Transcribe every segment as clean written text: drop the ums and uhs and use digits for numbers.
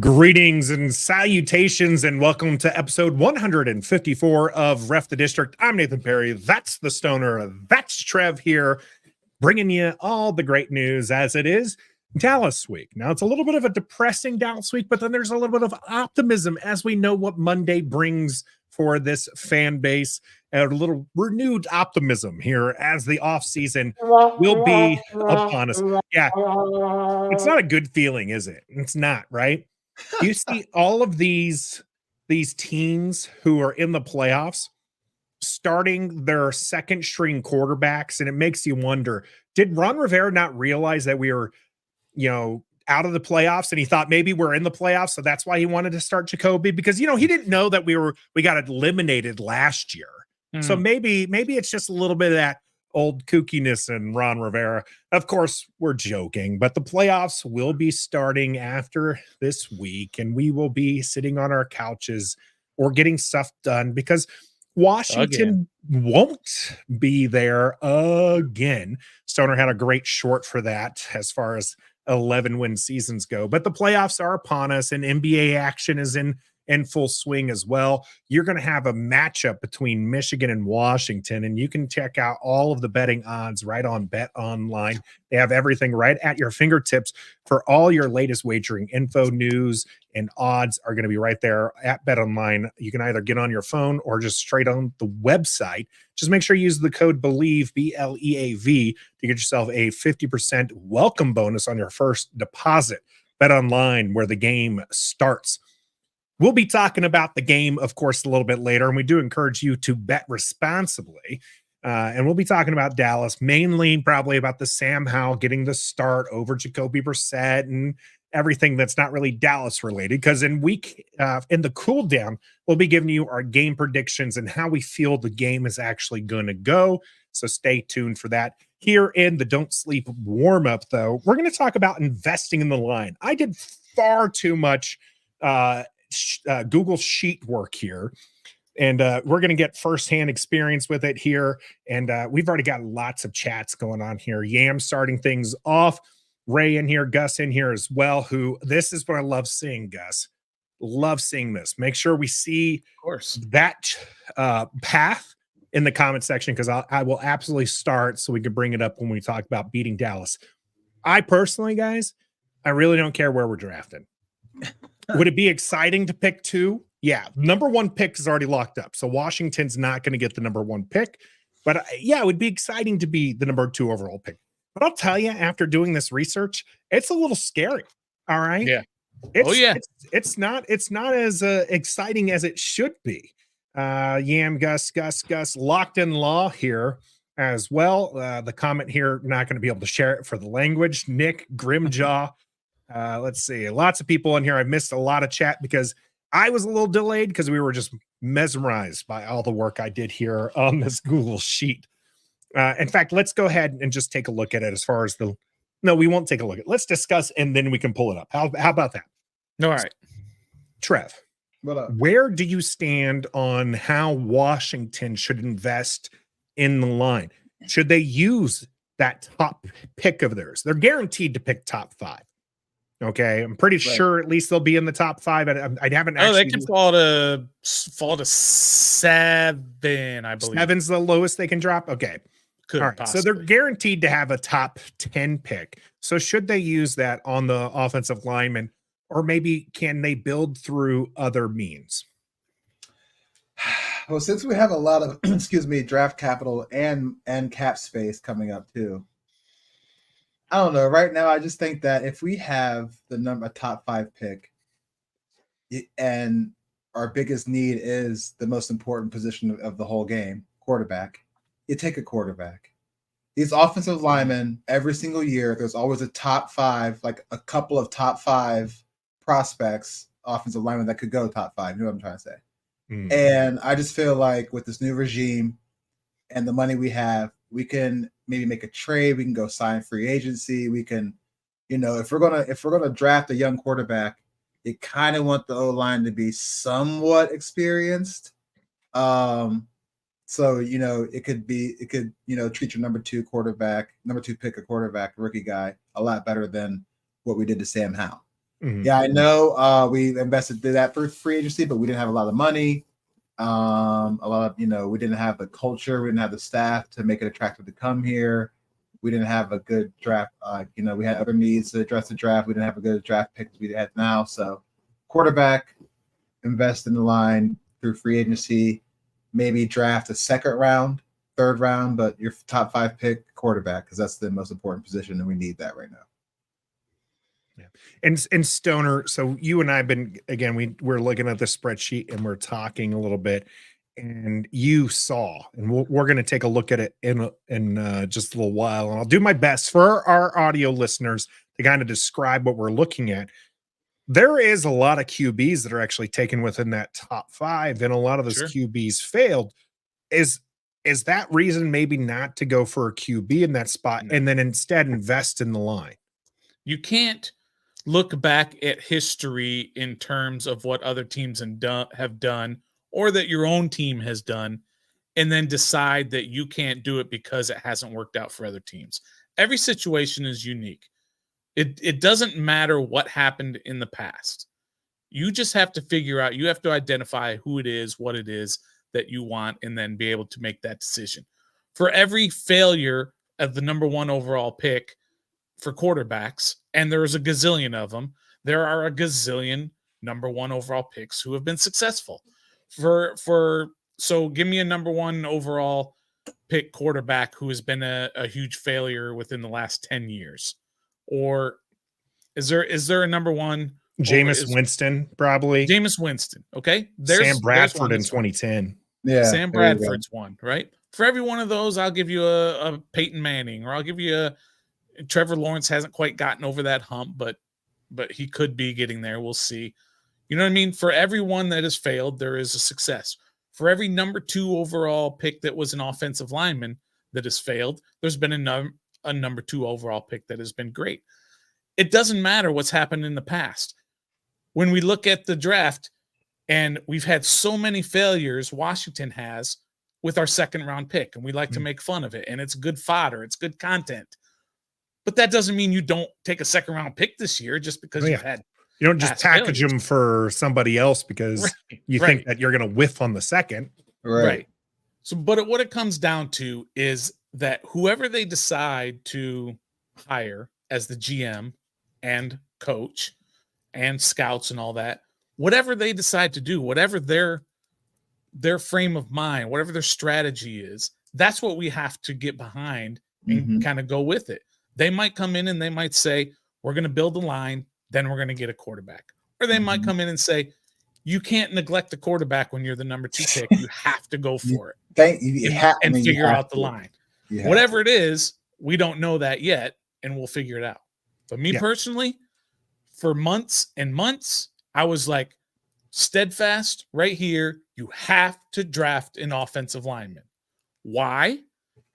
Greetings and salutations, and welcome to episode 154 of Ref the District. I'm Nathan Perry. That's the Stoner. That's Trev here, bringing you all the great news as it is Dallas week. Now, it's a little bit of a depressing Dallas week, but then there's a little bit of optimism as we know what Monday brings for this fan base. A little renewed optimism here as the offseason will be upon us. Yeah, it's not a good feeling, is it? It's not, right? You see all of these teams who are in the playoffs starting their second string quarterbacks, and it makes you wonder, did Ron Rivera not realize that we were, out of the playoffs, and he thought maybe we're in the playoffs, so that's why he wanted to start Jacoby? Because he didn't know that we got eliminated last year. So maybe it's just a little bit of that old kookiness and Ron Rivera. Of course, we're joking, but the playoffs will be starting after this week, and we will be sitting on our couches or getting stuff done because Washington won't be there again. Stoner had a great short for that as far as 11-win seasons go, but the playoffs are upon us, and NBA action is in full swing as well. You're going to have a matchup between Michigan and Washington, and you can check out all of the betting odds right on Bet Online. They have everything right at your fingertips for all your latest wagering info, news, and odds are going to be right there at Bet Online. You can either get on your phone or just straight on the website. Just make sure you use the code BELIEVE, BLEAV, to get yourself a 50% welcome bonus on your first deposit. Bet Online, where the game starts. We'll be talking about the game, of course, a little bit later, and we do encourage you to bet responsibly. And we'll be talking about Dallas, mainly probably about the Sam Howell getting the start over Jacoby Brissett and everything that's not really Dallas related. Because in the Cooldown, we'll be giving you our game predictions and how we feel the game is actually going to go. So stay tuned for that. Here in the Don't Sleep warm-up, though, we're going to talk about investing in the line. I did far too much Google Sheet work here, and we're going to get firsthand experience with it here, and we've already got lots of chats going on here. Yam starting things off, Ray in here, Gus in here as well, who this is what I love seeing. Gus, love seeing this. Make sure we see, of course, that path in the comment section, because I will absolutely start so we can bring it up when we talk about beating Dallas. I personally, guys, I really don't care where we're drafted. Would it be exciting to pick two? Yeah, number one pick is already locked up. So Washington's not going to get the number one pick. But yeah, it would be exciting to be the number two overall pick. But I'll tell you, after doing this research, it's a little scary. All right. Yeah. It's not as exciting as it should be. Yam, Gus, locked in law here as well. The comment here, not going to be able to share it for the language. Nick Grimjaw. Let's see. Lots of people in here. I missed a lot of chat because I was a little delayed because we were just mesmerized by all the work I did here on this Google Sheet. In fact, let's go ahead and just take a look at it as far as no, we won't take a look at it. Let's discuss and then we can pull it up. How about that? All right. Trev, where do you stand on how Washington should invest in the line? Should they use that top pick of theirs? They're guaranteed to pick top 5. Okay, I'm pretty sure at least they'll be in the top 5. I haven't. They can fall to 7, I believe. 7's the lowest they can drop. Okay, all right. Possibly. So they're guaranteed to have a top 10 pick. So should they use that on the offensive lineman, or maybe can they build through other means? Well, since we have a lot of draft capital and cap space coming up too. I don't know. Right now, I just think that if we have a top 5 pick, and our biggest need is the most important position of the whole game, quarterback, you take a quarterback. These offensive linemen, every single year, there's always a top 5, like a couple of top 5 prospects, offensive linemen that could go top 5. You know what I'm trying to say? And I just feel like with this new regime and the money we have, we can maybe make a trade. We can go sign free agency. We can, if we're gonna draft a young quarterback, you kind of want the O-line to be somewhat experienced. So it could treat your number 2 pick a quarterback, rookie guy, a lot better than what we did to Sam Howell. Mhm. Yeah, I know we invested did that for free agency, but we didn't have a lot of money. A lot of, we didn't have the culture, we didn't have the staff to make it attractive to come here. We didn't have a good draft. We had other needs to address the draft. We didn't have a good draft pick as we had now. So, quarterback, invest in the line through free agency, maybe draft a second round, third round, but your top 5 pick quarterback, because that's the most important position, and we need that right now. Yeah. And Stoner, so you and I have been, again, we're looking at the spreadsheet and we're talking a little bit, and you saw, and we're going to take a look at it in just a little while, and I'll do my best for our audio listeners to kind of describe what we're looking at. There is a lot of QBs that are actually taken within that top 5, and a lot of those Sure. QBs failed. Is that reason maybe not to go for a QB in that spot and then instead invest in the line? You can't look back at history in terms of what other teams have done or that your own team has done and then decide that you can't do it because it hasn't worked out for other teams. Every situation is unique. It doesn't matter what happened in the past. You just have to figure out, you have to identify who it is, what it is that you want, and then be able to make that decision. For every failure of the number 1 overall pick for quarterbacks, and there's a gazillion of them, there are a gazillion number 1 overall picks who have been successful. So give me a number 1 overall pick quarterback who has been a huge failure within the last 10 years. Or is there a number 1? Jameis Winston, probably. Jameis Winston. Okay. Sam Bradford in 2010. Yeah. Sam Bradford's one, right? For every one of those, I'll give you a Peyton Manning, or I'll give you a Trevor Lawrence. Hasn't quite gotten over that hump, but he could be getting there. We'll see. You know what I mean? For every one that has failed, there is a success. For every number 2 overall pick that was an offensive lineman that has failed, there's been a number 2 overall pick that has been great. It doesn't matter what's happened in the past. When we look at the draft, and we've had so many failures, Washington has, with our second round pick, and we like to make fun of it, and it's good fodder, it's good content. But that doesn't mean you don't take a second round pick this year just because you've had. You don't just package them for somebody else because you think that you're going to whiff on the second. Right. So, but what it comes down to is that whoever they decide to hire as the GM and coach and scouts and all that, whatever they decide to do, whatever their frame of mind, whatever their strategy is, that's what we have to get behind and kind of go with it. They might come in and they might say, we're going to build a line, then we're going to get a quarterback. Or they might come in and say, you can't neglect the quarterback when you're the number 2 pick. You have to go for it and figure out the line. Whatever it is, we don't know that yet, and we'll figure it out. But me personally, for months and months, I was like, steadfast right here. You have to draft an offensive lineman. Why?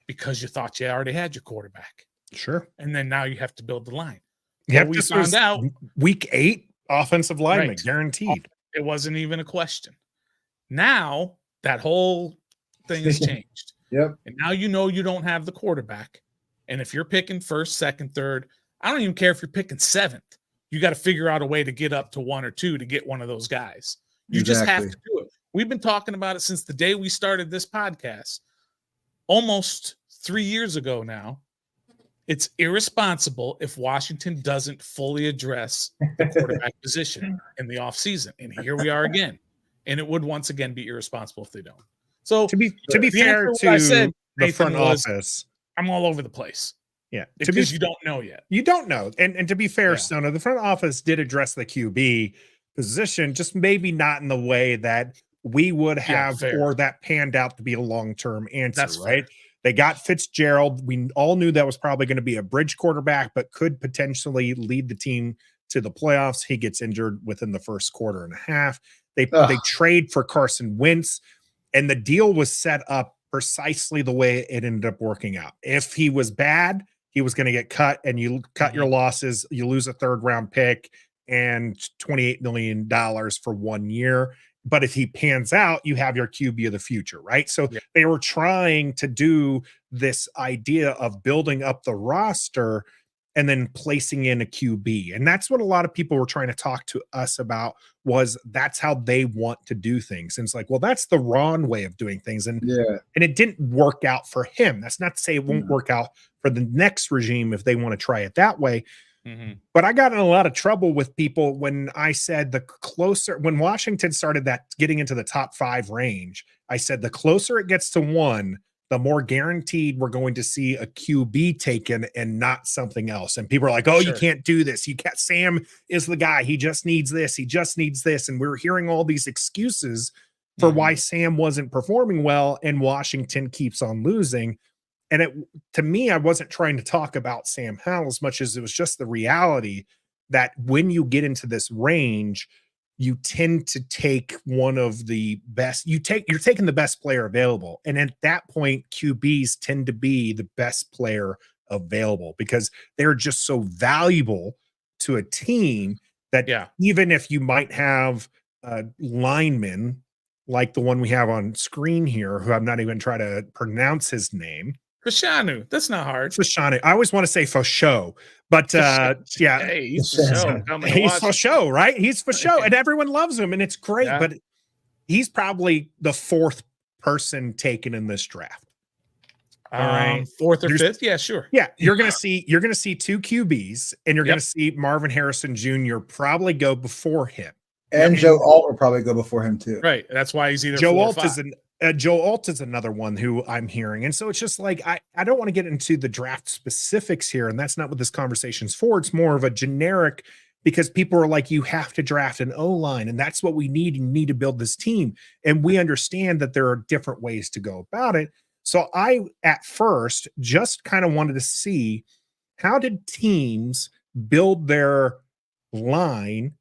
Because you thought you already had your quarterback. Sure. And then now you have to build the line. Yeah, we found out week 8 offensive lineman guaranteed. It wasn't even a question. Now that whole thing has changed. Yep. And now you don't have the quarterback. And if you're picking first, second, third, I don't even care if you're picking 7th. You got to figure out a way to get up to 1 or 2 to get one of those guys. You just have to do it. We've been talking about it since the day we started this podcast, almost 3 years ago now. It's irresponsible if Washington doesn't fully address the quarterback position in the offseason. And here we are again. And it would once again be irresponsible if they don't. So to be fair to the front office, I'm all over the place. Yeah. Because you don't know yet. You don't know. And to be fair, Stoner, the front office did address the QB position, just maybe not in the way that we would have or that panned out to be a long-term answer, right? Fair. They got Fitzgerald. We all knew that was probably going to be a bridge quarterback, but could potentially lead the team to the playoffs. He gets injured within the first quarter and a half. They trade for Carson Wentz, and the deal was set up precisely the way it ended up working out. If he was bad, he was going to get cut, and you cut your losses. You lose a 3rd round pick and $28 million for 1 year. But if he pans out, you have your QB of the future, right? So they were trying to do this idea of building up the roster and then placing in a QB. And that's what a lot of people were trying to talk to us about, was that's how they want to do things. And it's like, well, that's the wrong way of doing things. And it didn't work out for him. That's not to say it won't work out for the next regime if they want to try it that way. But I got in a lot of trouble with people when I said when Washington started that getting into the top 5 range, I said the closer it gets to 1, the more guaranteed we're going to see a QB taken and not something else. And people are like, oh, you can't do this. You can't. Sam is the guy. He just needs this. He just needs this. And we're hearing all these excuses for why Sam wasn't performing well and Washington keeps on losing. And to me, I wasn't trying to talk about Sam Howell as much as it was just the reality that when you get into this range, you tend to take one of the best. You're taking the best player available. And at that point, QBs tend to be the best player available because they're just so valuable to a team that even if you might have a lineman like the one we have on screen here, who I'm not even trying to pronounce his name. Fashanu. That's not hard. Fashanu. I always want to say Fasho, but hey, he's Fasho. He's Fasho, right? He's Fasho, and everyone loves him, and it's great. But he's probably the 4th person taken in this draft. All right, 4th or 5th? Yeah, sure. Yeah, you're gonna see 2 QBs, and you're gonna see Marvin Harrison Jr. probably go before him, and Joe Alt will probably go before him too. Right. That's why he's either Joe Alt is Joe Alt is another one who I'm hearing. And so it's just like, I don't want to get into the draft specifics here. And that's not what this conversation's for. It's more of a generic, because people are like, you have to draft an O-line and that's what we need. You need to build this team. And we understand that there are different ways to go about it. So I, at first, just kind of wanted to see, how did teams build their line?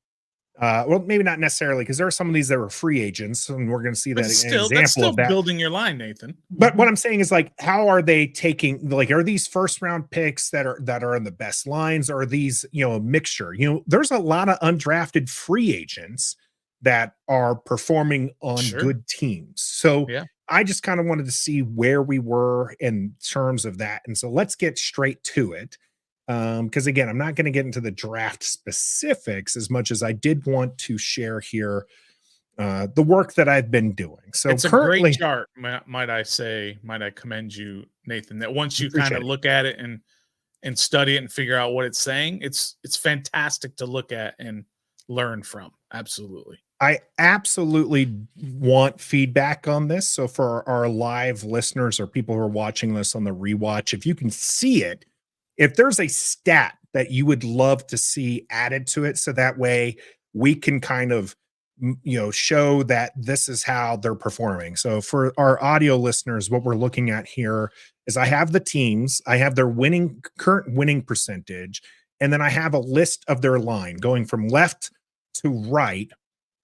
Well, maybe not necessarily, because there are some of these that were free agents, and we're going to see that example of that. Building your line, Nathan. But what I'm saying is, like, how are they taking? Like, are these first round picks that are in the best lines? Or are these, a mixture? There's a lot of undrafted free agents that are performing on good teams. So I just kind of wanted to see where we were in terms of that, and so let's get straight to it. Because again, I'm not going to get into the draft specifics as much as I did want to share here the work that I've been doing. So it's a great chart, might I commend you, Nathan, that once you kind of look at it and study it and figure out what it's saying, it's fantastic to look at and learn from. Absolutely. I absolutely want feedback on this. So for our live listeners or people who are watching this on the rewatch, if you can see it, if there's a stat that you would love to see added to it, so that way we can kind of, show that this is how they're performing. So for our audio listeners, what we're looking at here is I have the teams, I have their current winning percentage, and then I have a list of their line going from left to right.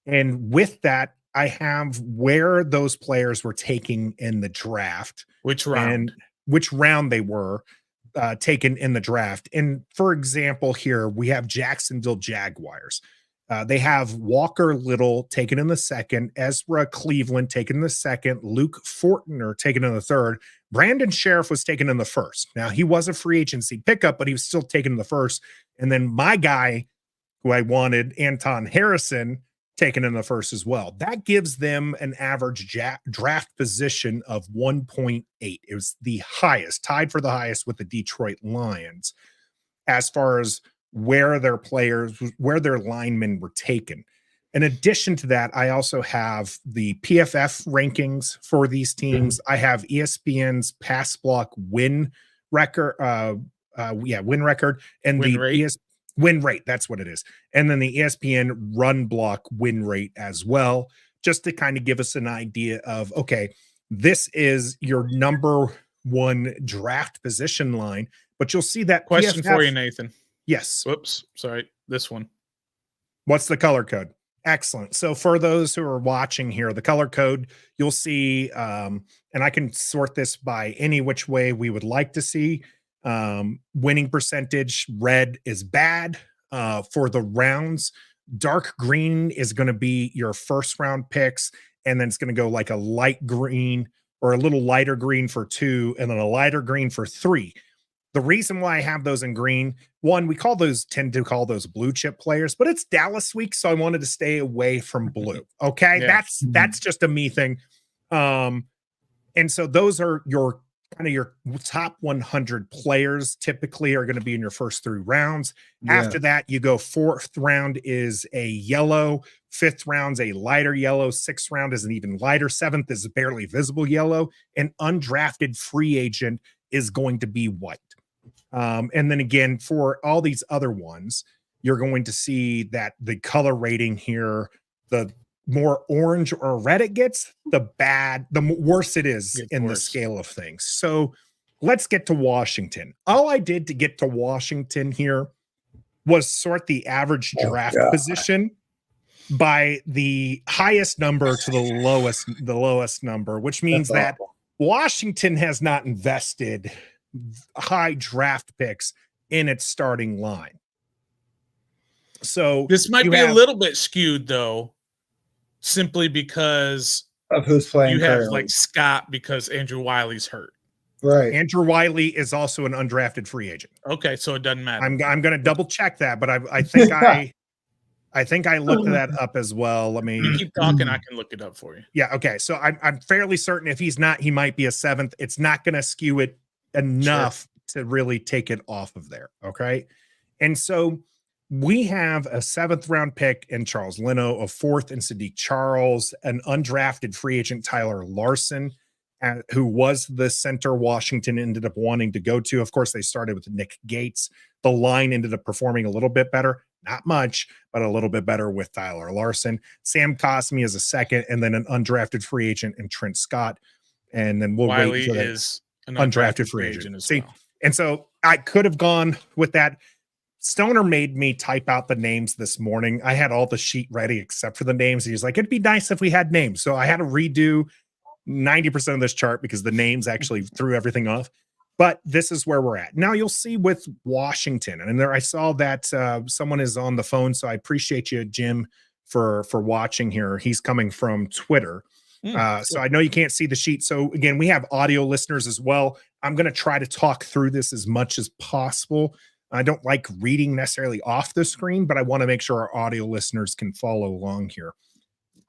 And with that, I have where those players were taking in the draft, which round they were taken in the draft. And for example, here we have Jacksonville Jaguars. They have Walker Little taken in the 2nd, Ezra Cleveland taken in the 2nd, Luke Fortner taken in the 3rd, Brandon Sheriff was taken in the 1st. Now he was a free agency pickup, but he was still taken in the 1st. And then my guy who I wanted, Anton Harrison, taken in the 1st as well. That gives them an average draft position of 1.8. It was the highest, tied for the highest with the Detroit Lions, as far as where their linemen were taken. In addition to that, I also have the PFF rankings for these teams. I have ESPN's pass block win record, win record, and win rate. Win rate, that's what it is. And then the ESPN run block win rate as well, just to kind of give us an idea of, okay, this is your number 1 draft position line. But you'll see that question for you, Nathan. Yes. Whoops. Sorry. This one. What's the color code? Excellent. So for those who are watching here, the color code, you'll see, and I can sort this by any which way we would like to see. Winning percentage, red is bad. For the rounds, dark green is going to be your first round picks, and then it's going to go like a light green or a little lighter green for 2, and then a lighter green for 3. The reason why I have those in green, one, tend to call those blue chip players, but it's Dallas week, so I wanted to stay away from blue. Okay, Yeah. that's just a me thing. And so those are your top 100 players typically are going to be in your first 3 rounds. Yeah. After that, you go 4th round is a yellow, 5th round's a lighter yellow, 6th round is an even lighter, 7th is a barely visible yellow, and undrafted free agent is going to be white. And then again, for all these other ones, you're going to see that the color rating here, the more orange or red it gets, the worse it is in the scale of things. So let's get to Washington. All I did to get to Washington here was sort the average draft position by the highest number to the lowest number, which means that Washington has not invested high draft picks in its starting line. So this might be a little bit skewed though, simply because of who's playing. You have like Scott because Andrew Wiley's hurt. Right. Andrew Wiley is also an undrafted free agent. Okay, so it doesn't matter. I'm going to double check that, but I think I think I looked that up as well. Let me you keep talking. I can look it up for you. Yeah. Okay. So I'm fairly certain if he's not, he might be a 7th. It's not going to skew it enough to really take it off of there. Okay. And so we have a 7th round pick in Charles Leno, a 4th in Sadiq Charles, an undrafted free agent, Tyler Larson, who was the center Washington ended up wanting to go to. Of course, they started with Nick Gates. The line ended up performing a little bit better, not much, but a little bit better with Tyler Larson. Sam Cosmi is a 2nd, and then an undrafted free agent in Trent Scott. And then Wiley is an undrafted free agent as well. And so I could have gone with that. Stoner made me type out the names this morning. I had all the sheet ready except for the names. He's like, it'd be nice if we had names. So I had to redo 90% of this chart because the names actually threw everything off. But this is where we're at. Now you'll see with Washington. And there I saw that someone is on the phone. So I appreciate you, Jim, for watching here. He's coming from Twitter. So I know you can't see the sheet. So again, we have audio listeners as well. I'm going to try to talk through this as much as possible. I don't like reading necessarily off the screen, but I want to make sure our audio listeners can follow along here.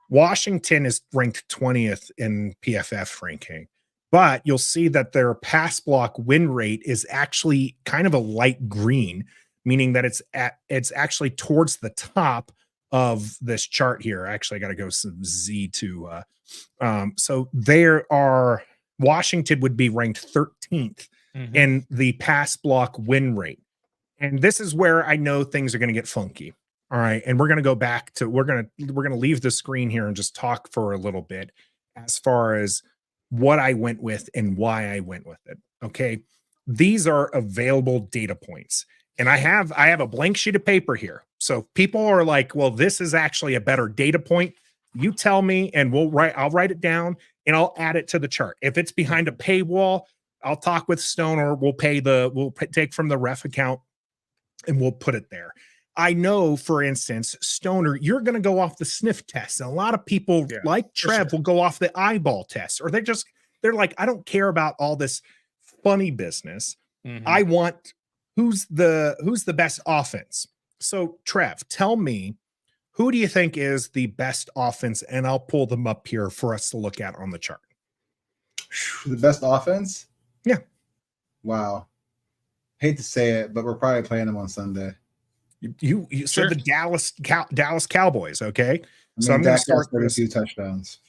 Washington is ranked 20th in PFF ranking, but you'll see that their pass block win rate is actually kind of a light green, meaning that it's actually towards the top of this chart here. Actually, I got to go some Z to so there are Washington would be ranked 13th in the pass block win rate. And this is where I know things are going to get funky. All right. And we're going to go back to, we're going to leave the screen here and just talk for a little bit as far as what I went with and why I went with it. Okay. These are available data points. And I have a blank sheet of paper here. So people are like, well, this is actually a better data point. You tell me and I'll write it down and I'll add it to the chart. If it's behind a paywall, I'll talk with Stoner. We'll take from the ref account and we'll put it there. I know, for instance, Stoner, you're going to go off the sniff test. And a lot of people like Trev will go off the eyeball test, or they're like, I don't care about all this funny business. I want who's the best offense. So Trev, tell me, who do you think is the best offense? And I'll pull them up here for us to look at on the chart. The best offense? Yeah. Wow. Hate to say it, but we're probably playing them on Sunday. You said the Dallas Cowboys, okay? I mean, so I'm going to start 32 touchdowns.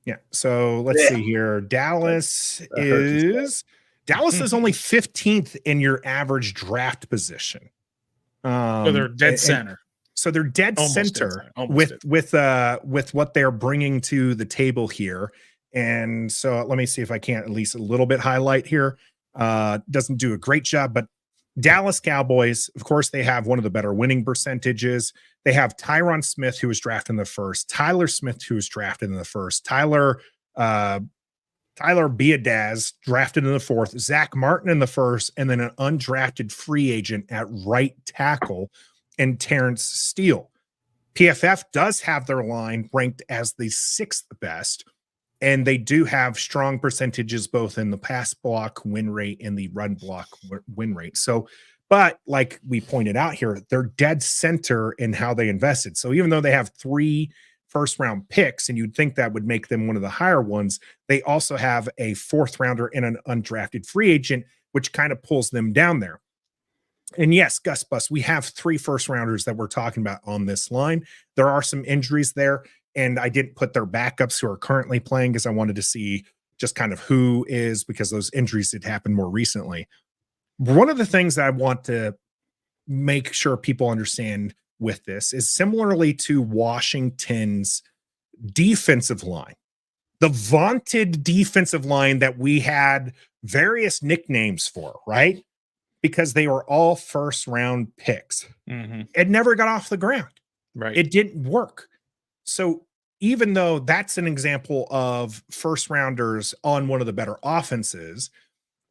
Yeah. So let's see here. Dallas is only 15th in your average draft position. So they're dead center. So they're dead center with what they're bringing to the table here. And so let me see if I can at least a little bit highlight here. Doesn't do a great job, but Dallas Cowboys, of course, they have one of the better winning percentages. They have Tyron Smith, who was drafted in the first, Tyler Smith, who was drafted in the first, Tyler Biadaz drafted in the fourth, Zach Martin in the first, and then an undrafted free agent at right tackle and Terrence Steele. PFF does have their line ranked as the 6th best. And they do have strong percentages both in the pass block win rate and the run block win rate. So, but like we pointed out here, they're dead center in how they invested. So even though they have 3 first round picks, and you'd think that would make them one of the higher ones, they also have a 4th rounder and an undrafted free agent, which kind of pulls them down there. And yes, Gus Bus, we have 3 first rounders that we're talking about on this line. There are some injuries there, and I didn't put their backups who are currently playing because I wanted to see just kind of who is, because those injuries had happened more recently. One of the things that I want to make sure people understand with this is similarly to Washington's defensive line, the vaunted defensive line that we had various nicknames for, right? Because they were all first round picks. It never got off the ground. Right. It didn't work. So even though that's an example of first rounders on one of the better offenses,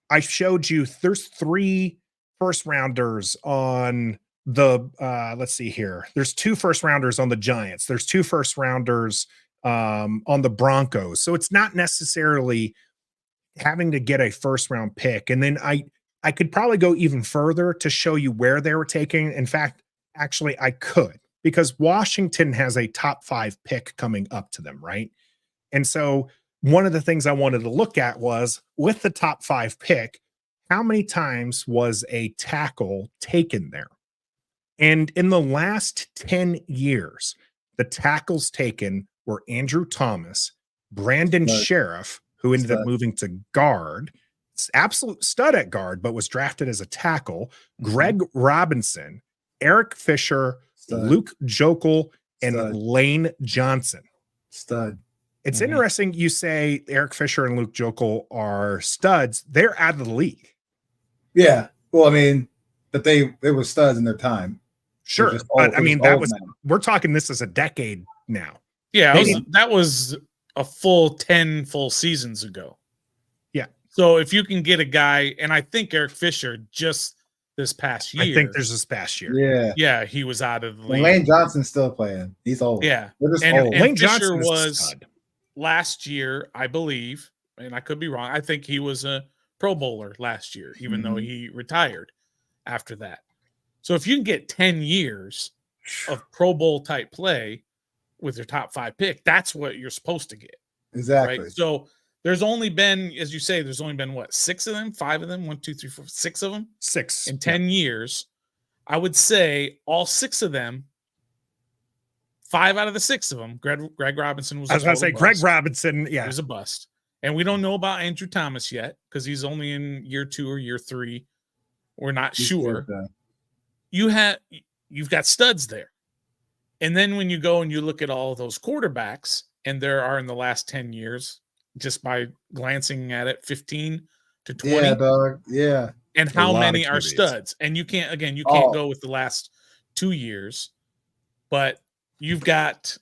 I showed you there's 3 first rounders on the let's see here. There's 2 first rounders on the Giants. There's 2 first rounders on the Broncos. So it's not necessarily having to get a first round pick. And then I could probably go even further to show you where they were taking. In fact, actually I could, because Washington has a top 5 pick coming up to them, right? And so one of the things I wanted to look at was, with the top 5 pick, how many times was a tackle taken there? And in the last 10 years, the tackles taken were Andrew Thomas, Brandon Sheriff, who ended up moving to guard, absolute stud at guard, but was drafted as a tackle, Greg Robinson, Eric Fisher, Luke Jokel, and Lane Johnson. Stud. It's interesting you say Eric Fisher and Luke Jokel are studs. They're out of the league. Yeah. Well, I mean, but they were studs in their time. Sure. But I mean, we're talking this is a decade now. Yeah. That was a full 10 full seasons ago. Yeah. So if you can get a guy, and I think Eric Fisher just this past year. I think there's this past year. Yeah. Yeah. He was out of the league. And Lane Johnson's still playing. He's old. Yeah. And Lane Fisher Johnson was last year, I believe, and I could be wrong. I think he was a Pro Bowler last year, even though he retired after that. So if you can get 10 years of Pro Bowl type play with your top 5 pick, that's what you're supposed to get. Exactly. Right? So there's only been, as you say, there's only been what, 6 of them, 5 of them, 1, 2, 3, 4, 6 of them? 6 in 10 years. I would say all 6 of them, 5 out of the 6 of them, Greg Robinson was. I was going to say Greg Robinson. Yeah, he was a bust, and we don't know about Andrew Thomas yet because he's only in year 2 or year 3. We're not sure. You've got studs there, and then when you go and you look at all those quarterbacks, and there are in the last 10 years, just by glancing at it, 15 to 20. Yeah, dog. Yeah. And how many are studs? And you can't go with the last 2 years, but you've got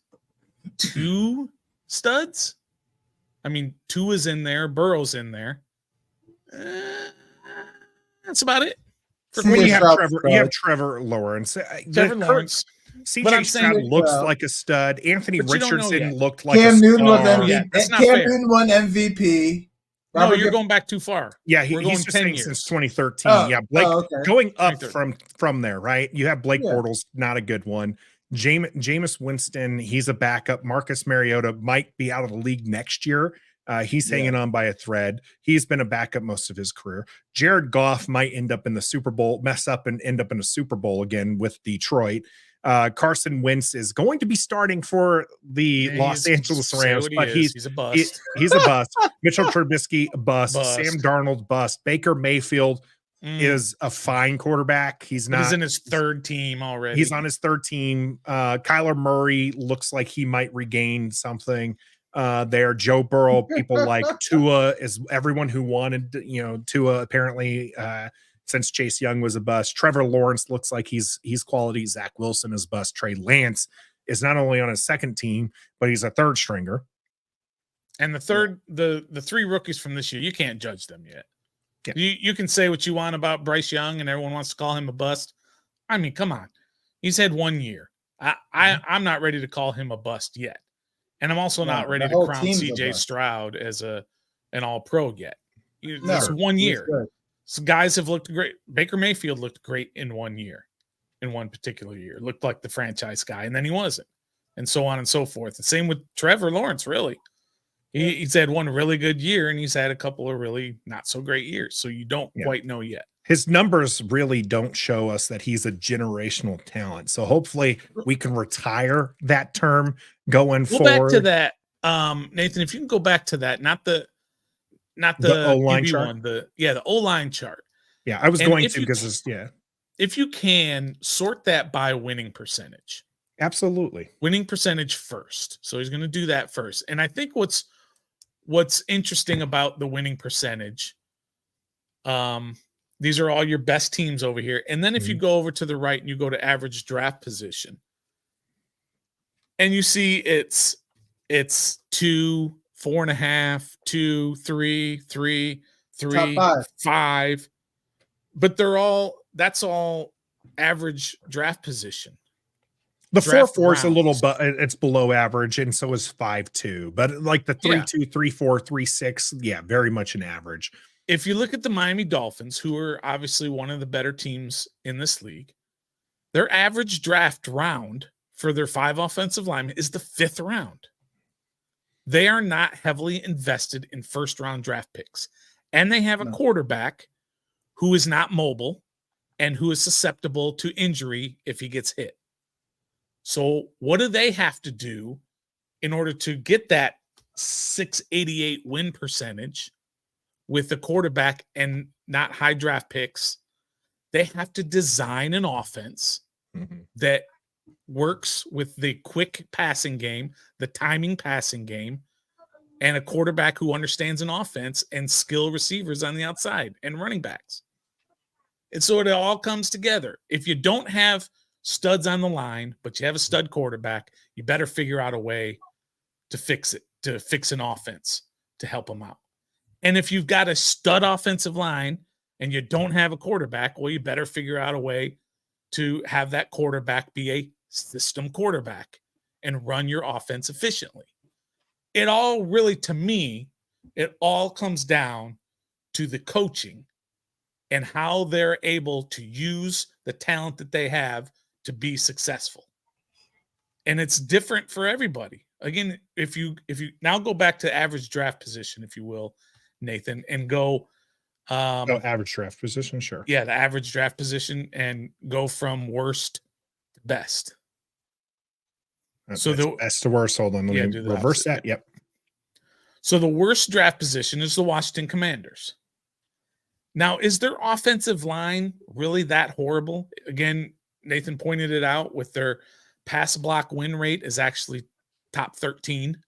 2 studs. I mean, 2 is in there. Burrow's in there. That's about it. When you have Trevor Lawrence. Trevor Lawrence. CJ Stroud looks like a stud. Anthony Richardson looked like Cam a Newton was stud. MVP. Cam Newton won MVP. No, you're going back too far. Yeah, he's just saying since 2013. Yeah, Blake going up from there, right? You have Blake Bortles, not a good one. Jameis Winston, he's a backup. Marcus Mariota might be out of the league next year. He's hanging on by a thread. He's been a backup most of his career. Jared Goff might end up in the Super Bowl, mess up and end up in a Super Bowl again with Detroit. Carson Wentz is going to be starting for the Los Angeles Rams, but he's a bust. He's a bust. Mitchell Trubisky, a bust. Sam Darnold, bust. Baker Mayfield is a fine quarterback. He's not. He's in his 3rd team already. He's on his 3rd team. Kyler Murray looks like he might regain something there. Joe Burrow, people like Tua, is everyone who wanted, Tua apparently. Since Chase Young was a bust. Trevor Lawrence looks like he's quality. Zach Wilson is bust. Trey Lance is not only on his 2nd team, but he's a 3rd stringer. And the 3 rookies from this year, you can't judge them yet. Yeah. You can say what you want about Bryce Young, and everyone wants to call him a bust. I mean, come on. He's had 1 year. I'm not ready to call him a bust yet. And I'm also not ready the to whole crown team's a CJ bust. Stroud as an all-pro yet. No, This 1 he's year. good. Some guys have looked great. Baker Mayfield looked great in 1 year, in one particular year. Looked like the franchise guy, and then he wasn't, and so on and so forth. The same with Trevor Lawrence, really. He's had one really good year, and he's had a couple of really not so great years. So you don't quite know yet. His numbers really don't show us that he's a generational talent. So hopefully we can retire that term going Go forward. back to that, Nathan. If you can go back to that, not the O-line QB chart? one, the O-line chart. Yeah, I was And going if to you because it's if you can sort that by winning percentage. absolutely. Winning percentage first. So he's going to do that first. And I think what's interesting about the winning percentage, these are all your best teams over here. And then if you go over to the right and you go to average draft position, and you see it's 2, 4.5, 2, 3, 3, 3, Top 5. But that's all average draft position. The Draft 4-4 is a little, rounds. but it's below average, and so is 5-2. But like the 3-2, 3-4, 3-6, yeah, very much an average. If you look at the Miami Dolphins, who are obviously one of the better teams in this league, their average draft round for their 5 offensive linemen is the 5th round. They are not heavily invested in first-round draft picks, and they have a quarterback who is not mobile and who is susceptible to injury if he gets hit. So what do they have to do in order to get that 688 win percentage with the quarterback and not high draft picks? They have to design an offense that works with the quick passing game, the timing passing game, and a quarterback who understands an offense and skill receivers on the outside and running backs. And so it all comes together. If you don't have studs on the line, but you have a stud quarterback, you better figure out a way to fix it, to fix an offense to help them out. And if you've got a stud offensive line and you don't have a quarterback, well, you better figure out a way to have that quarterback be a system quarterback and run your offense efficiently. It all really, to me, it all comes down to the coaching and how they're able to use the talent that they have to be successful. And it's different for everybody. Again, if you now go back to average draft position, if you will, Nathan, and go average draft position, sure. Yeah, the average draft position, and go from worst to best. So the best to worst. Hold on, let me reverse that. Yep. So the worst draft position is the Washington Commanders. Now, is their offensive line really that horrible? Again, Nathan pointed it out with their pass block win rate is actually top 13,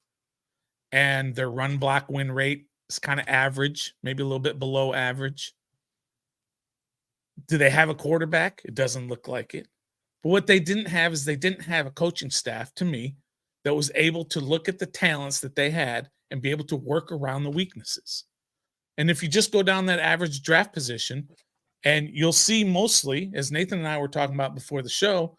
and their run block win rate is kind of average, maybe a little bit below average. Do they have a quarterback? It doesn't look like it. But what they didn't have is they didn't have a coaching staff, to me, that was able to look at the talents that they had and be able to work around the weaknesses. And if you just go down that average draft position, and you'll see mostly, as Nathan and I were talking about before the show,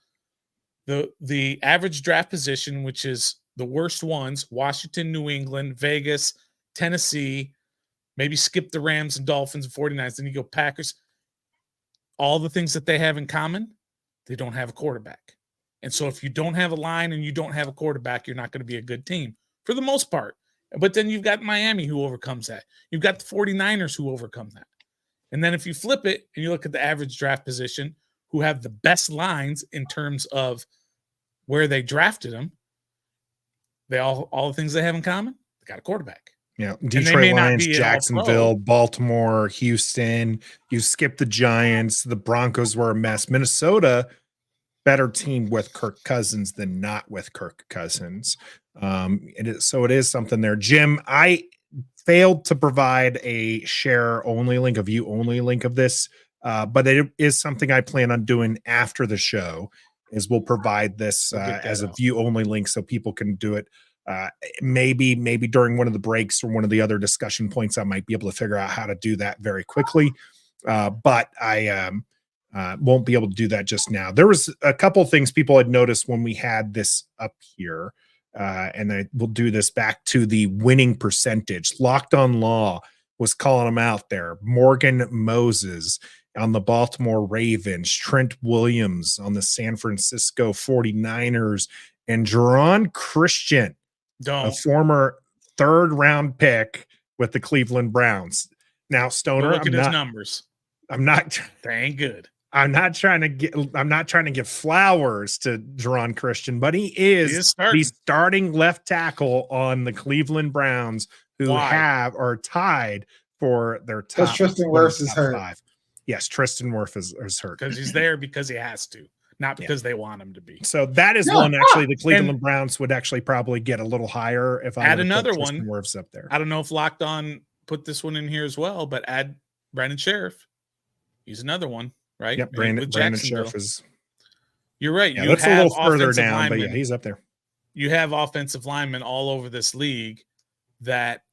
the average draft position, which is the worst ones, Washington, New England, Vegas, Tennessee, maybe skip the Rams and Dolphins and 49ers, then you go Packers. All the things that they have in common, they don't have a quarterback. And so if you don't have a line and you don't have a quarterback, you're not going to be a good team for the most part. But then you've got Miami who overcomes that. You've got the 49ers who overcome that. And then if you flip it and you look at the average draft position, who have the best lines in terms of where they drafted them, they all the things they have in common, they got a quarterback. Yeah, Detroit Lions, Jacksonville, Baltimore, Houston. You skip the Giants. The Broncos were a mess. Minnesota, better team with Kirk Cousins than not with Kirk Cousins. It is something there. Jim, I failed to provide a share only link, a view only link of this, but it is something I plan on doing after the show. Is we'll provide this as a view only link so people can do it. Maybe during one of the breaks or one of the other discussion points, I might be able to figure out how to do that very quickly. But I won't be able to do that just now. There was a couple of things people had noticed when we had this up here. and then we'll do this back to the winning percentage. Locked on Law was calling them out there. Morgan Moses on the Baltimore Ravens, Trent Williams on the San Francisco 49ers, and Jerron Christian, a former third-round pick with the Cleveland Browns. Now, Stoner, look at his numbers. I'm not. They ain't good. I'm not trying to give flowers to Jerron Christian, but he is the starting left tackle on the Cleveland Browns, who are tied for their top. Because Tristan Wirfs is hurt. 5. Yes, Tristan Wirfs is hurt. Because he's there because he has to, not because they want him to be. So that is one actually the Cleveland Browns would actually probably get a little higher if I add another one. Tristan Wirfs up there. I don't know if Locked On put this one in here as well, but add Brandon Sheriff. He's another one. Right? Yep, Brandon Sheriff is. You're right. Yeah, that's a little further down, but yeah, he's up there. You have offensive linemen all over this league that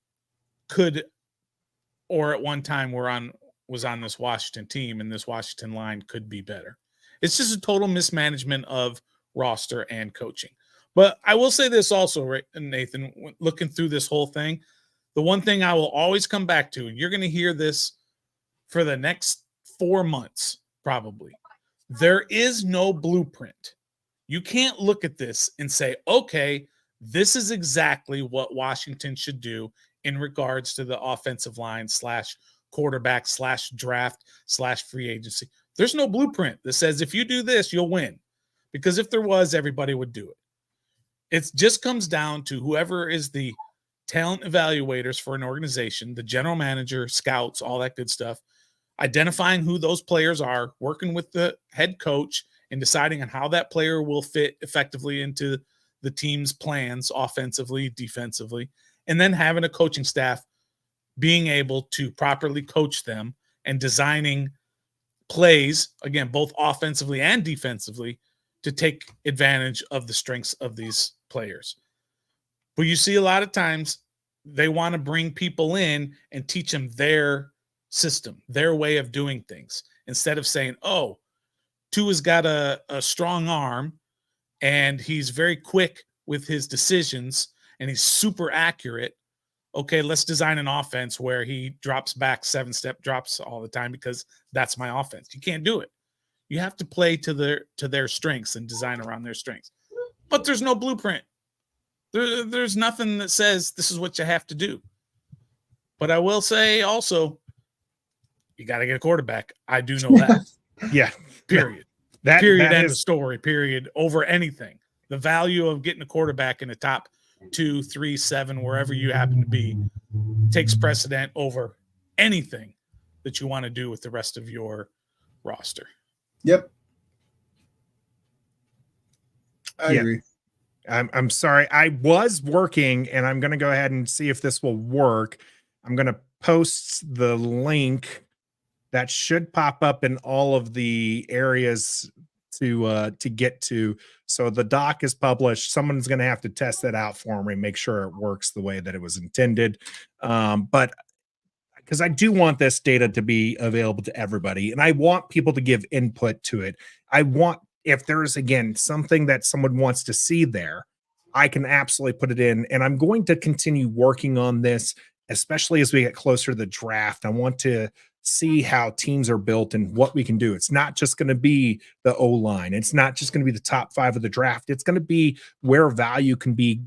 could, or at one time was on this Washington team, and this Washington line could be better. It's just a total mismanagement of roster and coaching. But I will say this also, right, Nathan, looking through this whole thing, the one thing I will always come back to, and you're going to hear this for the next 4 months. Probably. There is no blueprint. You can't look at this and say, okay, this is exactly what Washington should do in regards to the offensive line / quarterback / draft / free agency. There's no blueprint that says if you do this, you'll win. Because if there was, everybody would do it. It just comes down to whoever is the talent evaluators for an organization, the general manager, scouts, all that good stuff, identifying who those players are, working with the head coach, and deciding on how that player will fit effectively into the team's plans offensively, defensively, and then having a coaching staff being able to properly coach them and designing plays, again, both offensively and defensively, to take advantage of the strengths of these players. But you see a lot of times they want to bring people in and teach them their system, their way of doing things, instead of saying, oh, Tua's got a strong arm and he's very quick with his decisions and he's super accurate. Okay, let's design an offense where he drops back 7-step drops all the time because that's my offense. You can't do it. You have to play to their strengths and design around their strengths. But there's no blueprint. There's nothing that says this is what you have to do. But I will say also, you got to get a quarterback. I do know that. Yeah. Period. That end of story. Period. Over anything. The value of getting a quarterback in the top 2, 3, 7, wherever you happen to be, takes precedent over anything that you want to do with the rest of your roster. Yep. I agree. I'm sorry. I was working, and I'm going to go ahead and see if this will work. I'm going to post the link that should pop up in all of the areas to get to. So the doc is published. Someone's going to have to test that out for me, make sure it works the way that it was intended. But because I do want this data to be available to everybody, and I want people to give input to it. I want, if there's, again, something that someone wants to see there, I can absolutely put it in. And I'm going to continue working on this, especially as we get closer to the draft. I want to see how teams are built and what we can do. It's not just going to be the O-line. It's not just going to be the top 5 of the draft. It's going to be where value can be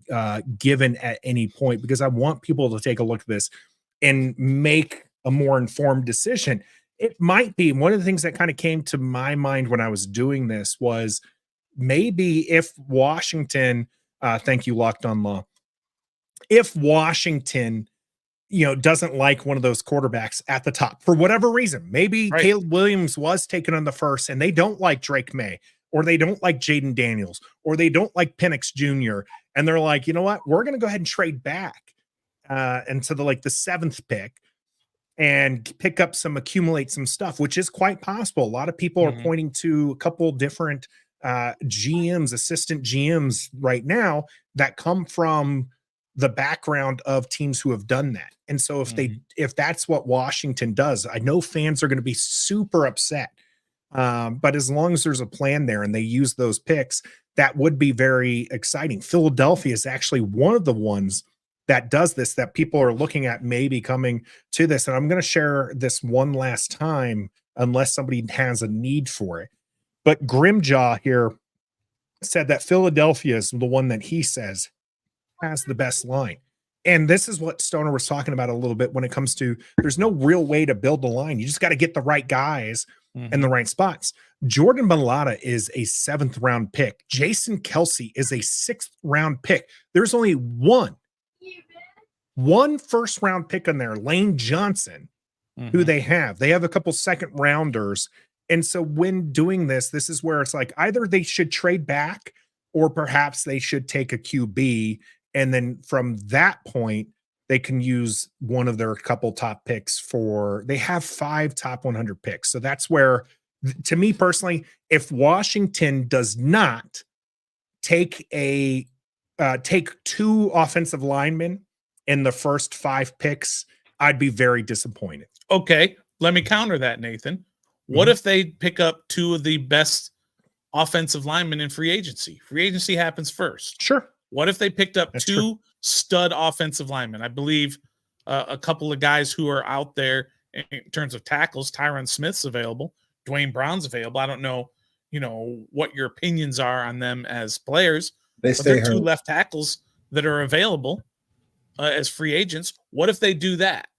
given at any point, because I want people to take a look at this and make a more informed decision. It might be one of the things that kind of came to my mind when I was doing this was maybe if Washington, thank you, Locked On Law, if Washington, doesn't like one of those quarterbacks at the top for whatever reason, maybe right. Caleb Williams was taken on the first and they don't like Drake May, or they don't like Jaden Daniels, or they don't like Penix Jr. And they're like, you know what, we're going to go ahead and trade back into the 7th pick and accumulate some stuff, which is quite possible. A lot of people are pointing to a couple different GMs, assistant GMs right now that come from the background of teams who have done that. And so if that's what Washington does, I know fans are going to be super upset But as long as there's a plan there and they use those picks, that would be very exciting. Philadelphia is actually one of the ones that does this, that people are looking at maybe coming to this. And I'm going to share this one last time, unless somebody has a need for it. But Grimjaw here said that Philadelphia is the one that he says has the best line. And this is what Stoner was talking about a little bit when it comes to there's no real way to build the line. You just got to get the right guys in the right spots. Jordan Mailata is a 7th round pick. Jason Kelsey is a 6th round pick. There's only one first round pick in there, Lane Johnson, who they have. They have a couple second rounders. And so when doing this is where it's like either they should trade back or perhaps they should take a QB. And then from that point, they can use one of their couple top picks they have 5 top 100 picks. So that's where, to me personally, if Washington does not take 2 offensive linemen in the first 5 picks, I'd be very disappointed. Okay, let me counter that, Nathan. What if they pick up 2 of the best offensive linemen in free agency? Free agency happens first. Sure. What if they picked up That's 2 true. stud offensive linemen? I believe a couple of guys who are out there in terms of tackles. Tyron Smith's available. Dwayne Brown's available. I don't know, what your opinions are on them as players. They But stay there are 2 hurt. left tackles that are available as free agents. What if they do that?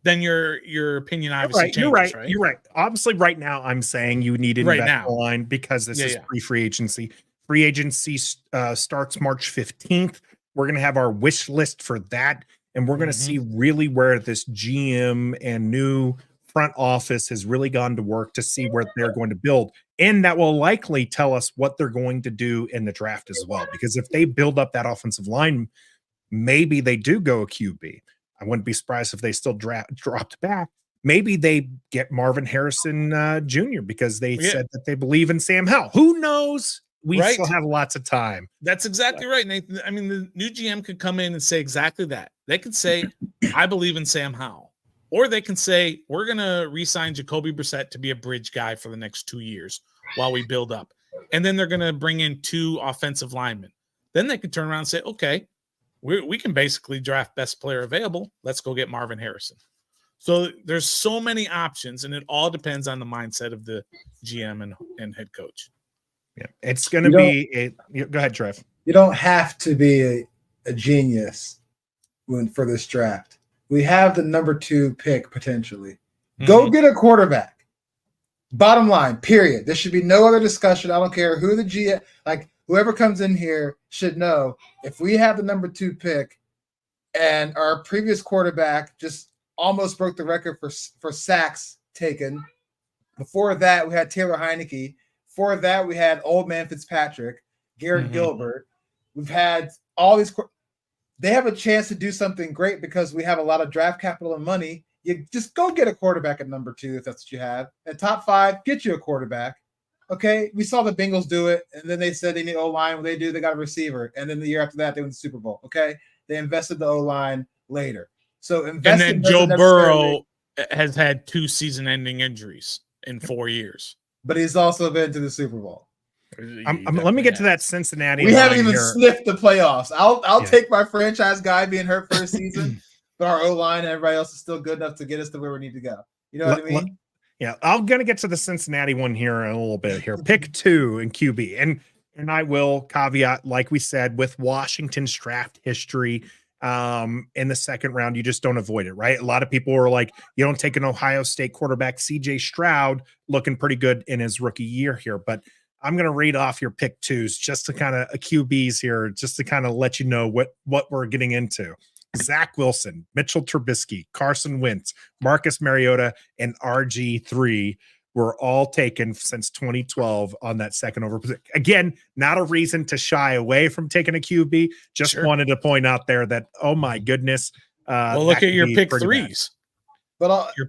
Then your opinion obviously changes, right? You're right. Obviously, right now, I'm saying you need an Right investment now. line because this is Yeah. pre-free agency. Free agency starts March 15th. We're going to have our wish list for that. And we're going to see really where this GM and new front office has really gone to work to see where they're going to build. And that will likely tell us what they're going to do in the draft as well. Because if they build up that offensive line, maybe they do go a QB. I wouldn't be surprised if they still dropped back. Maybe they get Marvin Harrison Jr. because they said that they believe in Sam Howell. Who knows? We still have lots of time. That's exactly right, Nathan. I mean, the new GM could come in and say exactly that. They could say, I believe in Sam Howell. Or they can say, we're going to re-sign Jacoby Brissett to be a bridge guy for the next 2 years while we build up. And then they're going to bring in 2 offensive linemen. Then they can turn around and say, okay, we can basically draft best player available. Let's go get Marvin Harrison. So there's so many options, and it all depends on the mindset of the GM and head coach. Yeah, it's going to be go ahead, Trev. You don't have to be a genius for this draft. We have the number 2 pick potentially. Go get a quarterback. Bottom line, period. There should be no other discussion. I don't care who the GM, whoever comes in here should know if we have the number 2 pick and our previous quarterback just almost broke the record for sacks taken. Before that, we had Taylor Heineke. Before that, we had Old Man Fitzpatrick, Garrett Gilbert. We've had all these. They have a chance to do something great because we have a lot of draft capital and money. You just go get a quarterback at number 2 if that's what you have. At top 5, get you a quarterback. Okay, we saw the Bengals do it, and then they said they need O-line. What they do, they got a receiver, and then the year after that, they went to the Super Bowl. Okay, they invested the O-line later. So and then Joe Burrow has had 2 season-ending injuries in 4 years, but he's also been to the Super Bowl. Let me get to that Cincinnati. We haven't even sniffed the playoffs. I'll take my franchise guy being hurt for a season, but our O-line and everybody else is still good enough to get us to where we need to go. You know what I mean? Yeah, I'm gonna get to the Cincinnati one here in a little bit here. Pick 2 in QB, and I will caveat, like we said, with Washington's draft history. In the second round, you just don't avoid it, right? A lot of people are like, you don't take an Ohio State quarterback, CJ Stroud, looking pretty good in his rookie year here. But I'm going to read off your pick 2s just to kind of QBs here, just to kind of let you know what we're getting into. Zach Wilson, Mitchell Trubisky, Carson Wentz, Marcus Mariota, and RG3 were all taken since 2012 on that second over position. Again, not a reason to shy away from taking a QB. Just wanted to point out there that, oh my goodness. Well, look at your pick 3s. But your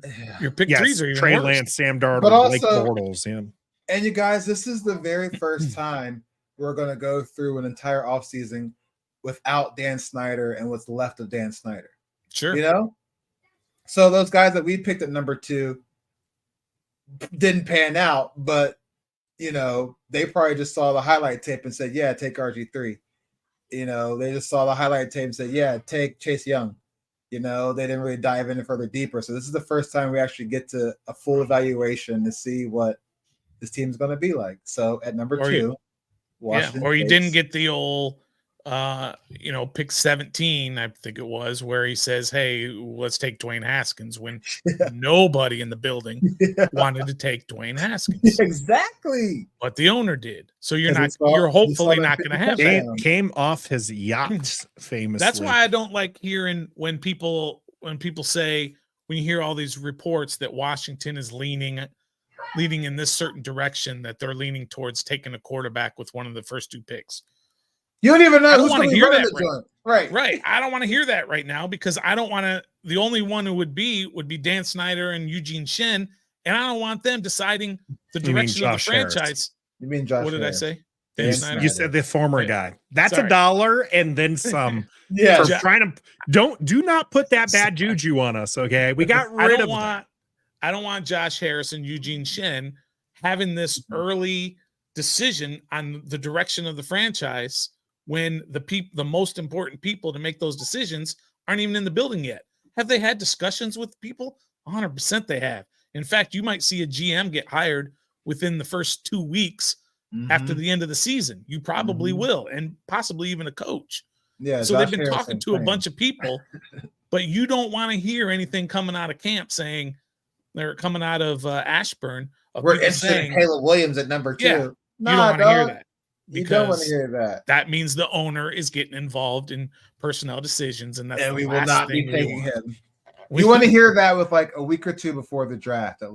pick 3s are even Trey worse. Lance, Sam Darnold, but Blake also, Bortles. Yeah. And you guys, this is the very first time we're going to go through an entire offseason without Dan Snyder and what's left of Dan Snyder. Sure. You know? So those guys that we picked at number 2, didn't pan out, but they probably just saw the highlight tape and said, yeah, take RG3. They just saw the highlight tape and said, yeah, take Chase Young. They didn't really dive any further deeper. So this is the first time we actually get to a full evaluation to see what this team's going to be like. So at number 2, Washington. Or you didn't get the old, pick 17, I think it was, where he says, hey, let's take Dwayne Haskins when nobody in the building wanted to take Dwayne Haskins. Exactly. But the owner did. So you're hopefully not going to have that. Came off his yacht famously. That's why I don't like hearing when people say, when you hear all these reports that Washington is leaning in this certain direction, that they're leaning towards taking a quarterback with one of the first 2 picks. You don't even know who's going to hear that. Right. I don't want to hear that right now because I don't want to. The only one who would be Dan Snyder and Eugene Shen, and I don't want them deciding the direction of the franchise. You mean Josh? What did Harris. I say? Dan Snyder. You said the former guy. That's $1 and then some. Yeah. For trying to do not put that bad juju on us. Okay, we got rid of that. I don't want Josh Harris and Eugene Shen having this early decision on the direction of the franchise when the most important people to make those decisions aren't even in the building yet. Have they had discussions with people? 100% they have. In fact, you might see a GM get hired within the first 2 weeks after the end of the season. You probably will, and possibly even a coach. Yeah. So they've been talking to a bunch of people, but you don't want to hear anything coming out of camp saying they're coming out of Ashburn. We're interested in Caleb Williams at number 2. Yeah, you don't want to hear that. You don't want to hear that. That means the owner is getting involved in personnel decisions, and we will not be taking him. You want to hear that with like a week or 2 before the draft, that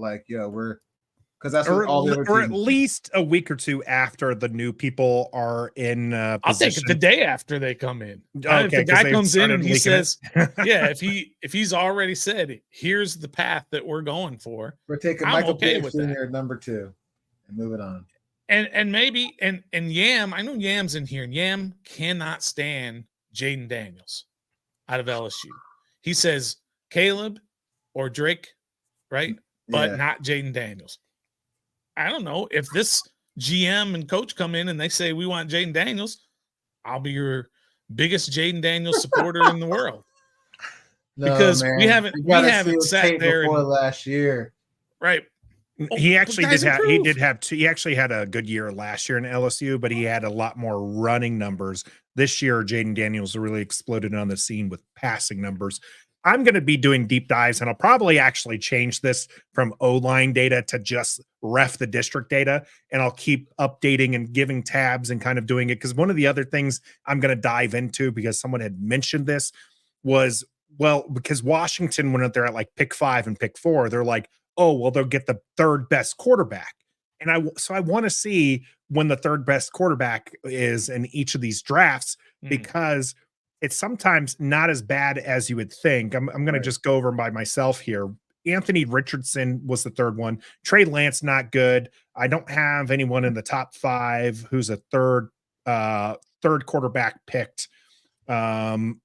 because that's what all the other or at least a week or 2 after the new people are in I'll take it the day after they come in. Okay, if the guy comes in and he says, if he's already said, here's the path that we're going for, we're taking Michael Pittman Jr. at number 2 and moving on. And maybe and Yam, I know Yam's in here, and Yam cannot stand Jaden Daniels out of LSU. He says Caleb or Drake, right? But not Jaden Daniels. I don't know if this GM and coach come in and they say we want Jaden Daniels, I'll be your biggest Jaden Daniels supporter in the world. Because we haven't sat there before last year, right? He actually he actually had a good year last year in LSU, but he had a lot more running numbers. This year, Jaden Daniels really exploded on the scene with passing numbers. I'm going to be doing deep dives, and I'll probably actually change this from O-line data to just ref the district data, and I'll keep updating and giving tabs and kind of doing it. Because one of the other things I'm going to dive into, because someone had mentioned this, was, because Washington went out there at like pick 5 and pick 4, they're like, oh, well, they'll get the 3rd best quarterback. And I want to see when the 3rd best quarterback is in each of these drafts, because it's sometimes not as bad as you would think. I'm going to just go over by myself here. Anthony Richardson was the 3rd one. Trey Lance, not good. I don't have anyone in the top 5 who's a third quarterback picked on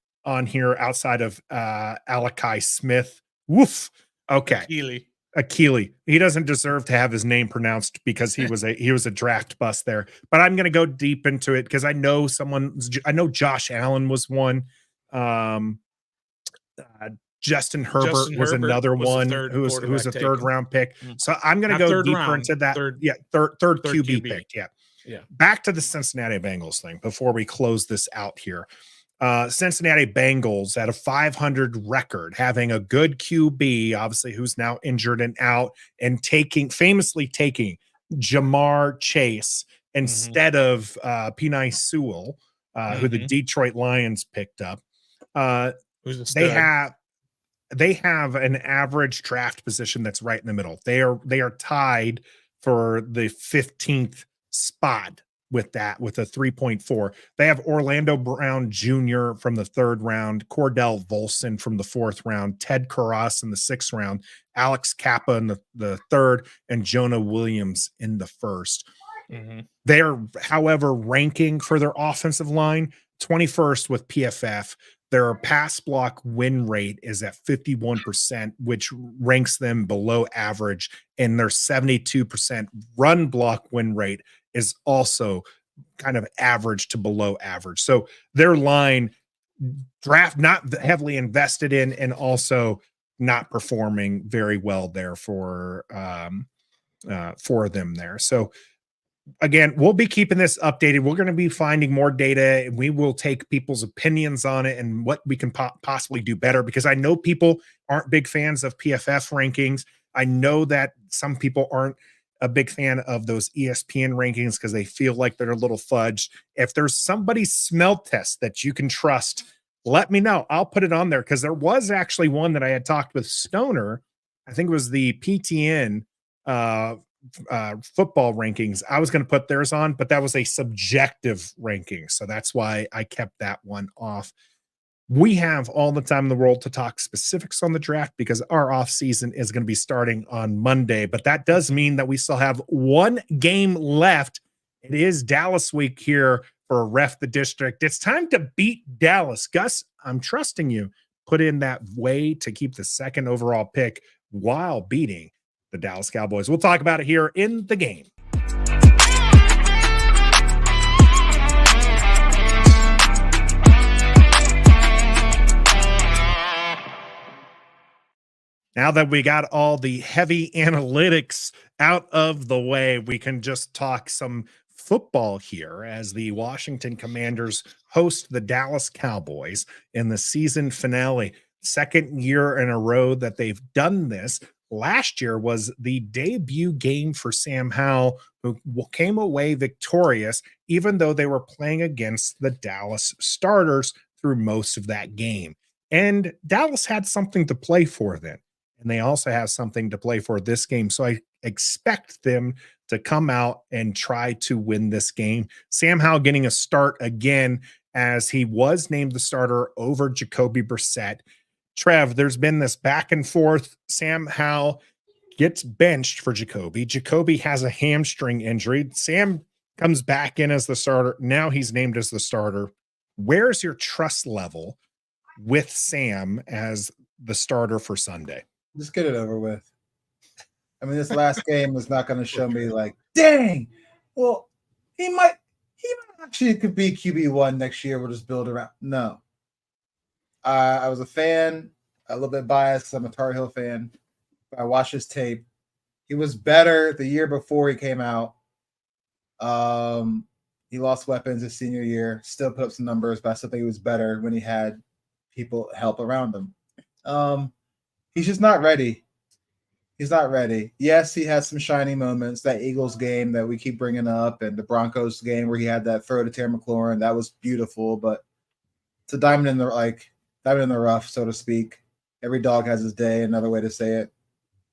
here outside of Alakai Smith. Woof. Okay. Akili. He doesn't deserve to have his name pronounced because he was a draft bust there. But I'm going to go deep into it because I know Josh Allen was one. Justin Herbert was another one who was a 3rd round pick. So I'm going to go deeper into that. Third QB pick. Yeah. Back to the Cincinnati Bengals thing before we close this out here. Cincinnati Bengals at a 500 record, having a good QB, obviously, who's now injured and out, and famously taking Jamar Chase instead of Penei Sewell, who the Detroit Lions picked up. They have an average draft position that's right in the middle. They are tied for the 15th spot with a 3.4. They have Orlando Brown Jr. from the 3rd round, Cordell Volson from the 4th round, Ted Karras in the 6th round, Alex Kappa in the 3rd, and Jonah Williams in the 1st. They're, however, ranking for their offensive line 21st with PFF. their pass block win rate is at 51%, which ranks them below average, and their 72% run block win rate is also kind of average to below average. So their line draft not heavily invested in, and also not performing very well there for them there. So again, we'll be keeping this updated. We're going to be finding more data, and we will take people's opinions on it and what we can possibly do better, because I know people aren't big fans of PFF rankings. I know that some people aren't a big fan of those ESPN rankings because they feel like they're a little fudged. If there's somebody's smell test that you can trust, let me know. I'll put it on there, because there was actually one that I had talked with Stoner. I think it was the PTN football rankings. I was going to put theirs on, but that was a subjective ranking. So that's why I kept that one off. We have all the time in the world to talk specifics on the draft, because our off season is going to be starting on Monday, but that does mean that we still have one game left. It is Dallas week here for Ref the District. It's time to beat Dallas. Gus, I'm trusting you. Put in that way to keep the second overall pick while beating the Dallas Cowboys. We'll talk about it here in the game. Now that we got all the heavy analytics out of the way, we can just talk some football here as the Washington Commanders host the Dallas Cowboys in the season finale. Second year in a row that they've done this. Last year was the debut game for Sam Howell, who came away victorious, even though they were playing against the Dallas starters through most of that game. And Dallas had something to play for then. And they also have something to play for this game. So I expect them to come out and try to win this game. Sam Howell getting a start again, as he was named the starter over Jacoby Brissett. Trev, there's been this back and forth. Sam Howell gets benched for Jacoby. Jacoby has a hamstring injury. Sam comes back in as the starter. Now he's named as the starter. Where's your trust level with Sam as the starter for Sunday? Just get it over with. I mean, this last game is not going to show me like, dang, well, he might actually could be QB1 next year. We'll just build around. No. I was a fan, a little bit biased. I'm a Tar Heel fan. I watched his tape. He was better the year before he came out. He lost weapons his senior year, still put up some numbers, but I still think he was better when he had people help around him. He's just not ready. He's not ready. Yes, he has some shiny moments. That Eagles game that we keep bringing up, and the Broncos game where he had that throw to Terry McLaurin, that was beautiful. But it's a diamond in the rough, so to speak. Every dog has his day. Another way to say it,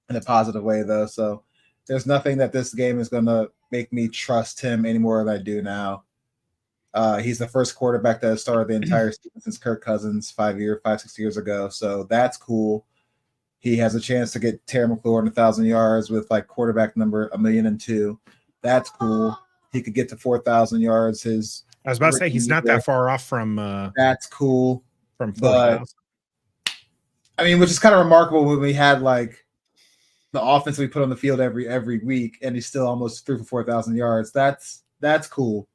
in a positive way, though. So there's nothing that this game is going to make me trust him any more than I do now. He's the first quarterback that has started the entire season since Kirk Cousins 5, 6 years ago. So that's cool. He has a chance to get Terry McLaurin 1,000 yards with like quarterback number 1,000,002. That's cool. He could get to 4,000 yards. I was about to say he's not that far off from. That's cool. From 4,000. I mean, which is kind of remarkable when we had like the offense we put on the field every week, and he still almost threw for 4,000 yards. That's cool.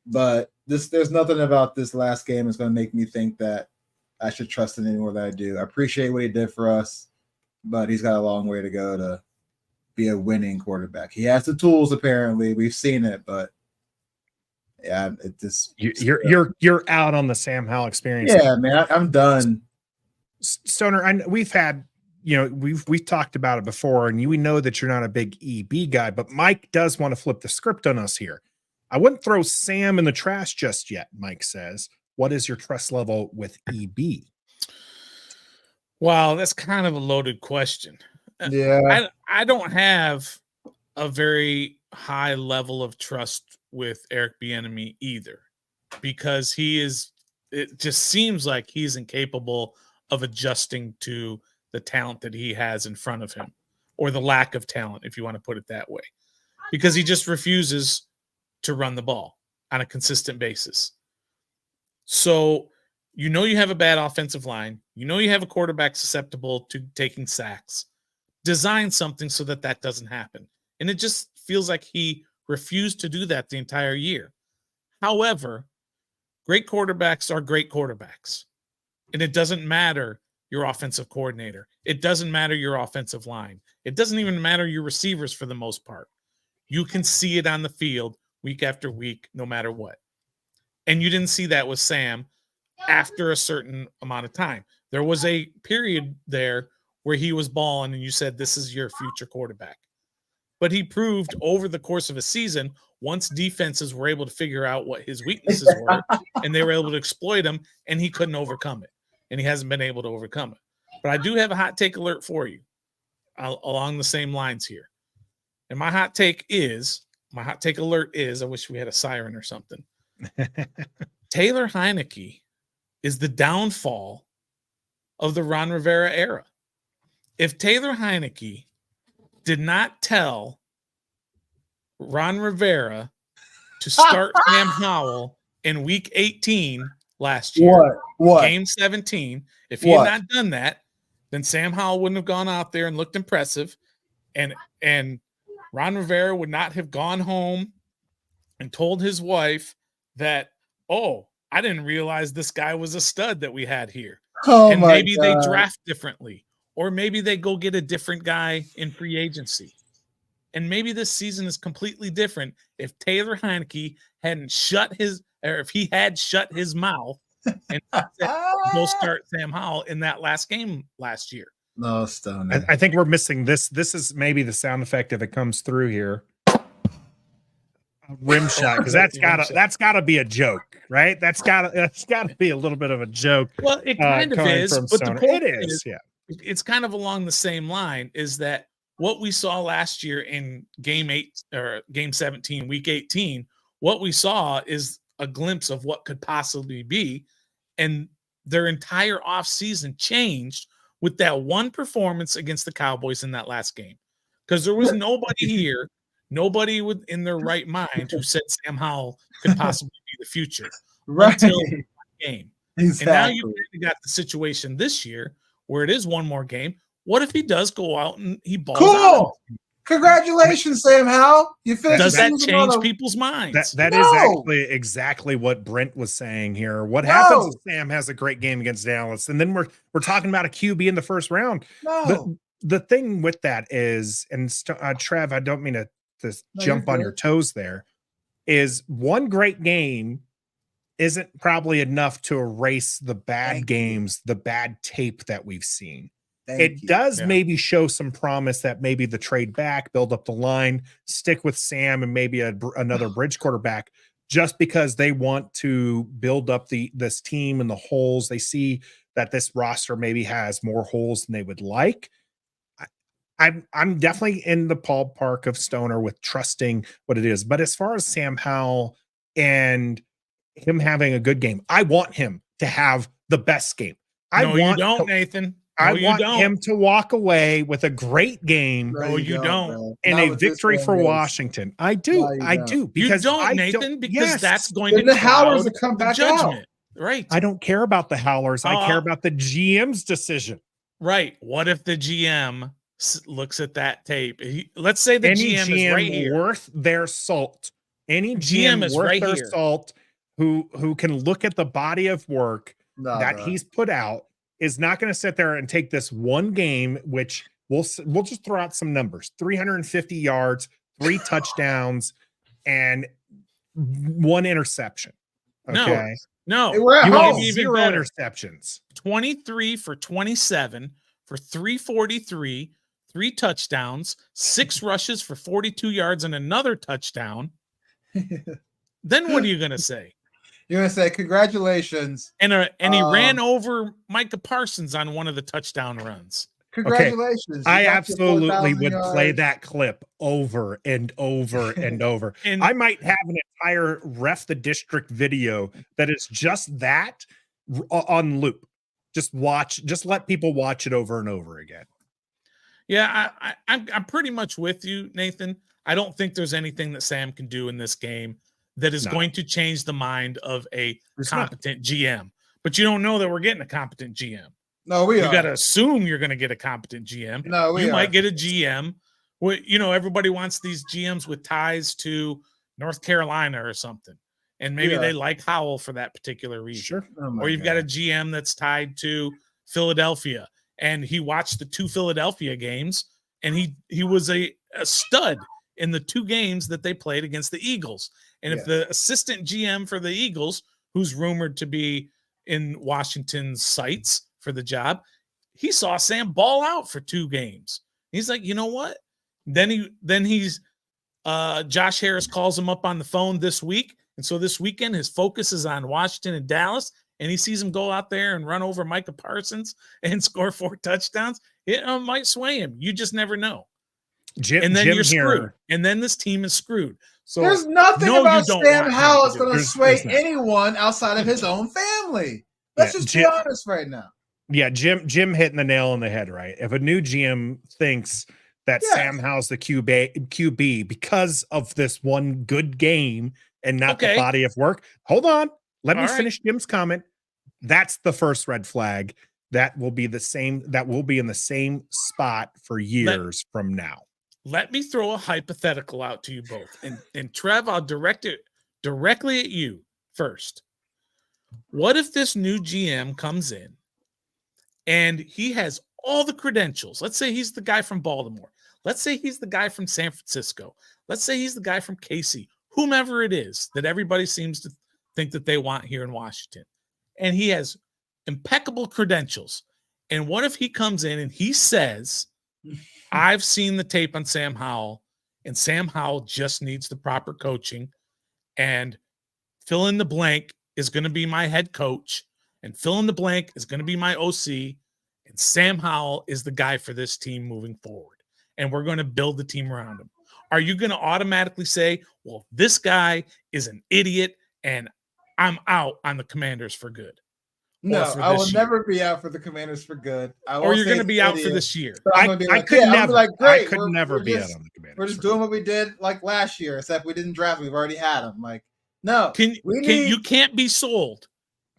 But there's nothing about this last game that's going to make me think that I should trust him any more than I do. I appreciate what he did for us, but he's got a long way to go to be a winning quarterback. He has the tools, apparently. We've seen it, but yeah, it just you're out on the Sam Howell experience. Yeah, man, I'm done. Stoner, we've had, we've talked about it before, and we know that you're not a big EB guy, but Mike does want to flip the script on us here. I wouldn't throw Sam in the trash just yet, Mike says. What is your trust level with EB? Wow, that's kind of a loaded question. Yeah. I don't have a very high level of trust with Eric Bieniemy either, because it just seems like he's incapable of adjusting to the talent that he has in front of him, or the lack of talent, if you want to put it that way, because he just refuses to run the ball on a consistent basis. So You know you have a bad offensive line. You know you have a quarterback susceptible to taking sacks. Design something so that that doesn't happen. And it just feels like he refused to do that the entire year. However, great quarterbacks are great quarterbacks. And it doesn't matter your offensive coordinator. It doesn't matter your offensive line. It doesn't even matter your receivers for the most part. You can see it on the field week after week, no matter what. And you didn't see that with Sam after a certain amount of time. There was a period there where he was balling and you said, this is your future quarterback. But he proved over the course of a season, once defenses were able to figure out what his weaknesses were and they were able to exploit him, and he couldn't overcome it. And he hasn't been able to overcome it. But I do have a hot take alert for you along the same lines here. And my hot take alert is, I wish we had a siren or something. Taylor Heineke is the downfall of the Ron Rivera era. If Taylor Heineke did not tell Ron Rivera to start Sam Howell in week 18 last year, game 17, if he had not done that, then Sam Howell wouldn't have gone out there and looked impressive, and Ron Rivera would not have gone home and told his wife that, oh, I didn't realize this guy was a stud that we had here. And maybe they draft differently, or maybe they go get a different guy in free agency. And maybe this season is completely different if Taylor Heineke hadn't if he had shut his mouth and said, go start Sam Howell in that last game last year. No, Stone. I think we're missing this. This is maybe the sound effect if it comes through here. Rim shot, because that's gotta be a joke, right? That's gotta be a little bit of a joke. Well, it kind of is, but the point is, yeah, it's kind of along the same line. Is that what we saw last year in game 8 or game 17, week 18? What we saw is a glimpse of what could possibly be, and their entire offseason changed with that one performance against the Cowboys in that last game, because there was nobody here. Nobody in their right mind who said Sam Howell could possibly be the future until the game. Exactly. And now you've got the situation this year where it is one more game. What if he does go out and he balls out? Congratulations, Sam Howell. You finished. Does that change people's minds? That is actually exactly what Brent was saying here. What happens if Sam has a great game against Dallas, and then we're talking about a QB in the first round? The thing with that is, and Trev, I don't mean to jump on your toes there, is one great game isn't probably enough to erase the bad games, the bad tape that we've seen. It does maybe show some promise that maybe the trade back, build up the line, stick with Sam and maybe another bridge quarterback, just because they want to build up this team and the holes. They see that this roster maybe has more holes than they would like. I'm definitely in the ballpark of Stoner with trusting what it is. But as far as Sam Howell and him having a good game, I want him to have the best game. You don't, Nathan. No, I want him to walk away with a great game. No, you don't. And a victory for Washington. I do. No, I do. Because you don't, Nathan, because that's going to the Howlers to come back judgment. Out. Right. I don't care about the Howlers. I care about the GM's decision. Right. What if the GM looks at that tape? Let's say the GM is right here. Worth their salt. Any GM is worth right their salt who can look at the body of work that he's put out is not going to sit there and take this one game, which we'll just throw out some numbers: 350 yards, 3 touchdowns, and 1 interception. Okay. No, you have 0 interceptions. 23 for 27 for 343, 3 touchdowns, 6 rushes for 42 yards and another touchdown. Then what are you going to say? You're going to say, congratulations. And he ran over Micah Parsons on one of the touchdown runs. Congratulations. Okay. I absolutely would play that clip over and over and over. And I might have an entire Ref the District video that is just that on loop. Just let people watch it over and over again. Yeah, I'm pretty much with you, Nathan. I don't think there's anything that Sam can do in this game that is going to change the mind of a competent GM. but you don't know that we're getting a competent GM. No, we You are. got to assume you're going to get a competent GM. No, we you are. might get a GM. Everybody wants these GMs with ties to North Carolina or something. And maybe they like Howell for that particular reason. Sure. Oh or you've got a GM that's tied to Philadelphia, and he watched the 2 Philadelphia games, and he was a stud in the 2 games that they played against the Eagles. And if the assistant GM for the Eagles, who's rumored to be in Washington's sights for the job, he saw Sam ball out for 2 games. He's like, you know what? Then he's Josh Harris calls him up on the phone this week. And so this weekend, his focus is on Washington and Dallas, and he sees him go out there and run over Micah Parsons and score 4 touchdowns. It might sway him. You just never know. And then you're screwed. And then this team is screwed. So there's nothing about Sam Howell that's going to sway anyone outside of his own family. Let's just be honest right now. Yeah, Jim hitting the nail on the head, right? If a new GM thinks that Sam Howell's the QB because of this one good game and not the body of work, hold on. Let me finish Jim's comment. That's the first red flag. That will be the same. That will be in the same spot for years from now. Let me throw a hypothetical out to you both. And Trev, I'll direct it directly at you first. What if this new GM comes in and he has all the credentials? Let's say he's the guy from Baltimore. Let's say he's the guy from San Francisco. Let's say he's the guy from KC, whomever it is that everybody seems to think that they want here in Washington. And he has impeccable credentials. And what if he comes in and he says, I've seen the tape on Sam Howell, and Sam Howell just needs the proper coaching, and fill in the blank is going to be my head coach, and fill in the blank is going to be my OC, and Sam Howell is the guy for this team moving forward, and we're going to build the team around him. Are you going to automatically say, well, this guy is an idiot, and I'm out on the Commanders for good? No, I will never be out for the Commanders for good. Or you're going to be out for this year. I could never be out on the Commanders. We're just doing what we did like last year, except we didn't draft. We've already had him. Like, no, you can't be sold.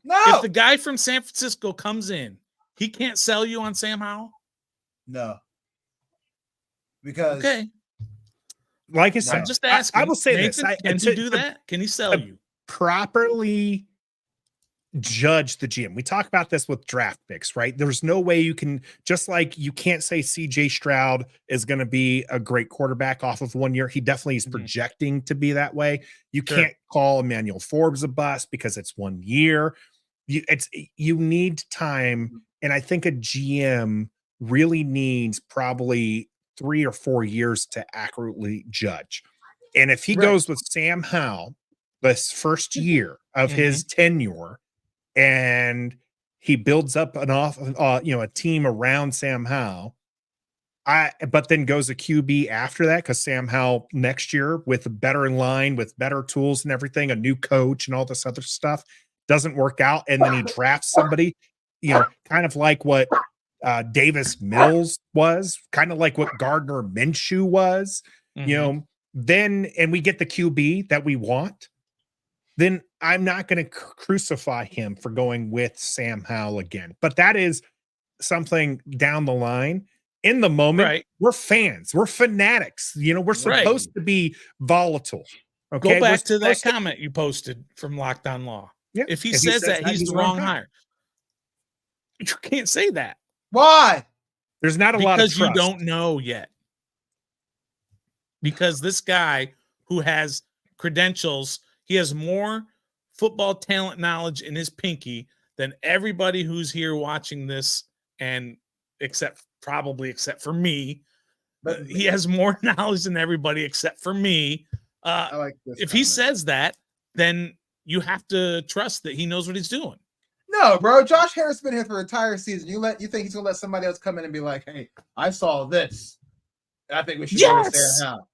No, if the guy from San Francisco comes in, he can't sell you on Sam Howell. No, because like I said, I'm just asking. I will say Nathan, this: can he do that? Can he sell you? Properly judge the GM. We talk about this with draft picks, right? There's no way you can, just like you can't say CJ Stroud is going to be a great quarterback off of 1 year. He definitely is projecting to be that way. You can't call Emmanuel Forbes a bust because it's 1 year. You need time. And I think a GM really needs probably 3 or 4 years to accurately judge. And if he goes with Sam Howell, this first year of his tenure, and he builds up a team around Sam Howell, but then goes a QB after that, because Sam Howell next year with a better line, with better tools and everything, a new coach and all this other stuff doesn't work out, and then he drafts somebody, kind of like what Davis Mills was, kind of like what Gardner Minshew was, then, and we get the QB that we want, then I'm not going to crucify him for going with Sam Howell again. But that is something down the line. In the moment, we're fans. We're fanatics. We're supposed to be volatile. Okay? Go back to that comment you posted from Locked On Law. Yeah. If he says that, he's the wrong hire. You can't say that. Why? There's not a lot of trust. Because you don't know yet. Because this guy who has credentials, he has more football talent knowledge in his pinky than everybody who's here watching this, and except for me. But he has more knowledge than everybody except for me. I like this. If he says that, then you have to trust that he knows what he's doing. No, bro. Josh Harris been here for an entire season. You think he's gonna let somebody else come in and be like, "Hey, I saw this. I think we should go with Sam Howell."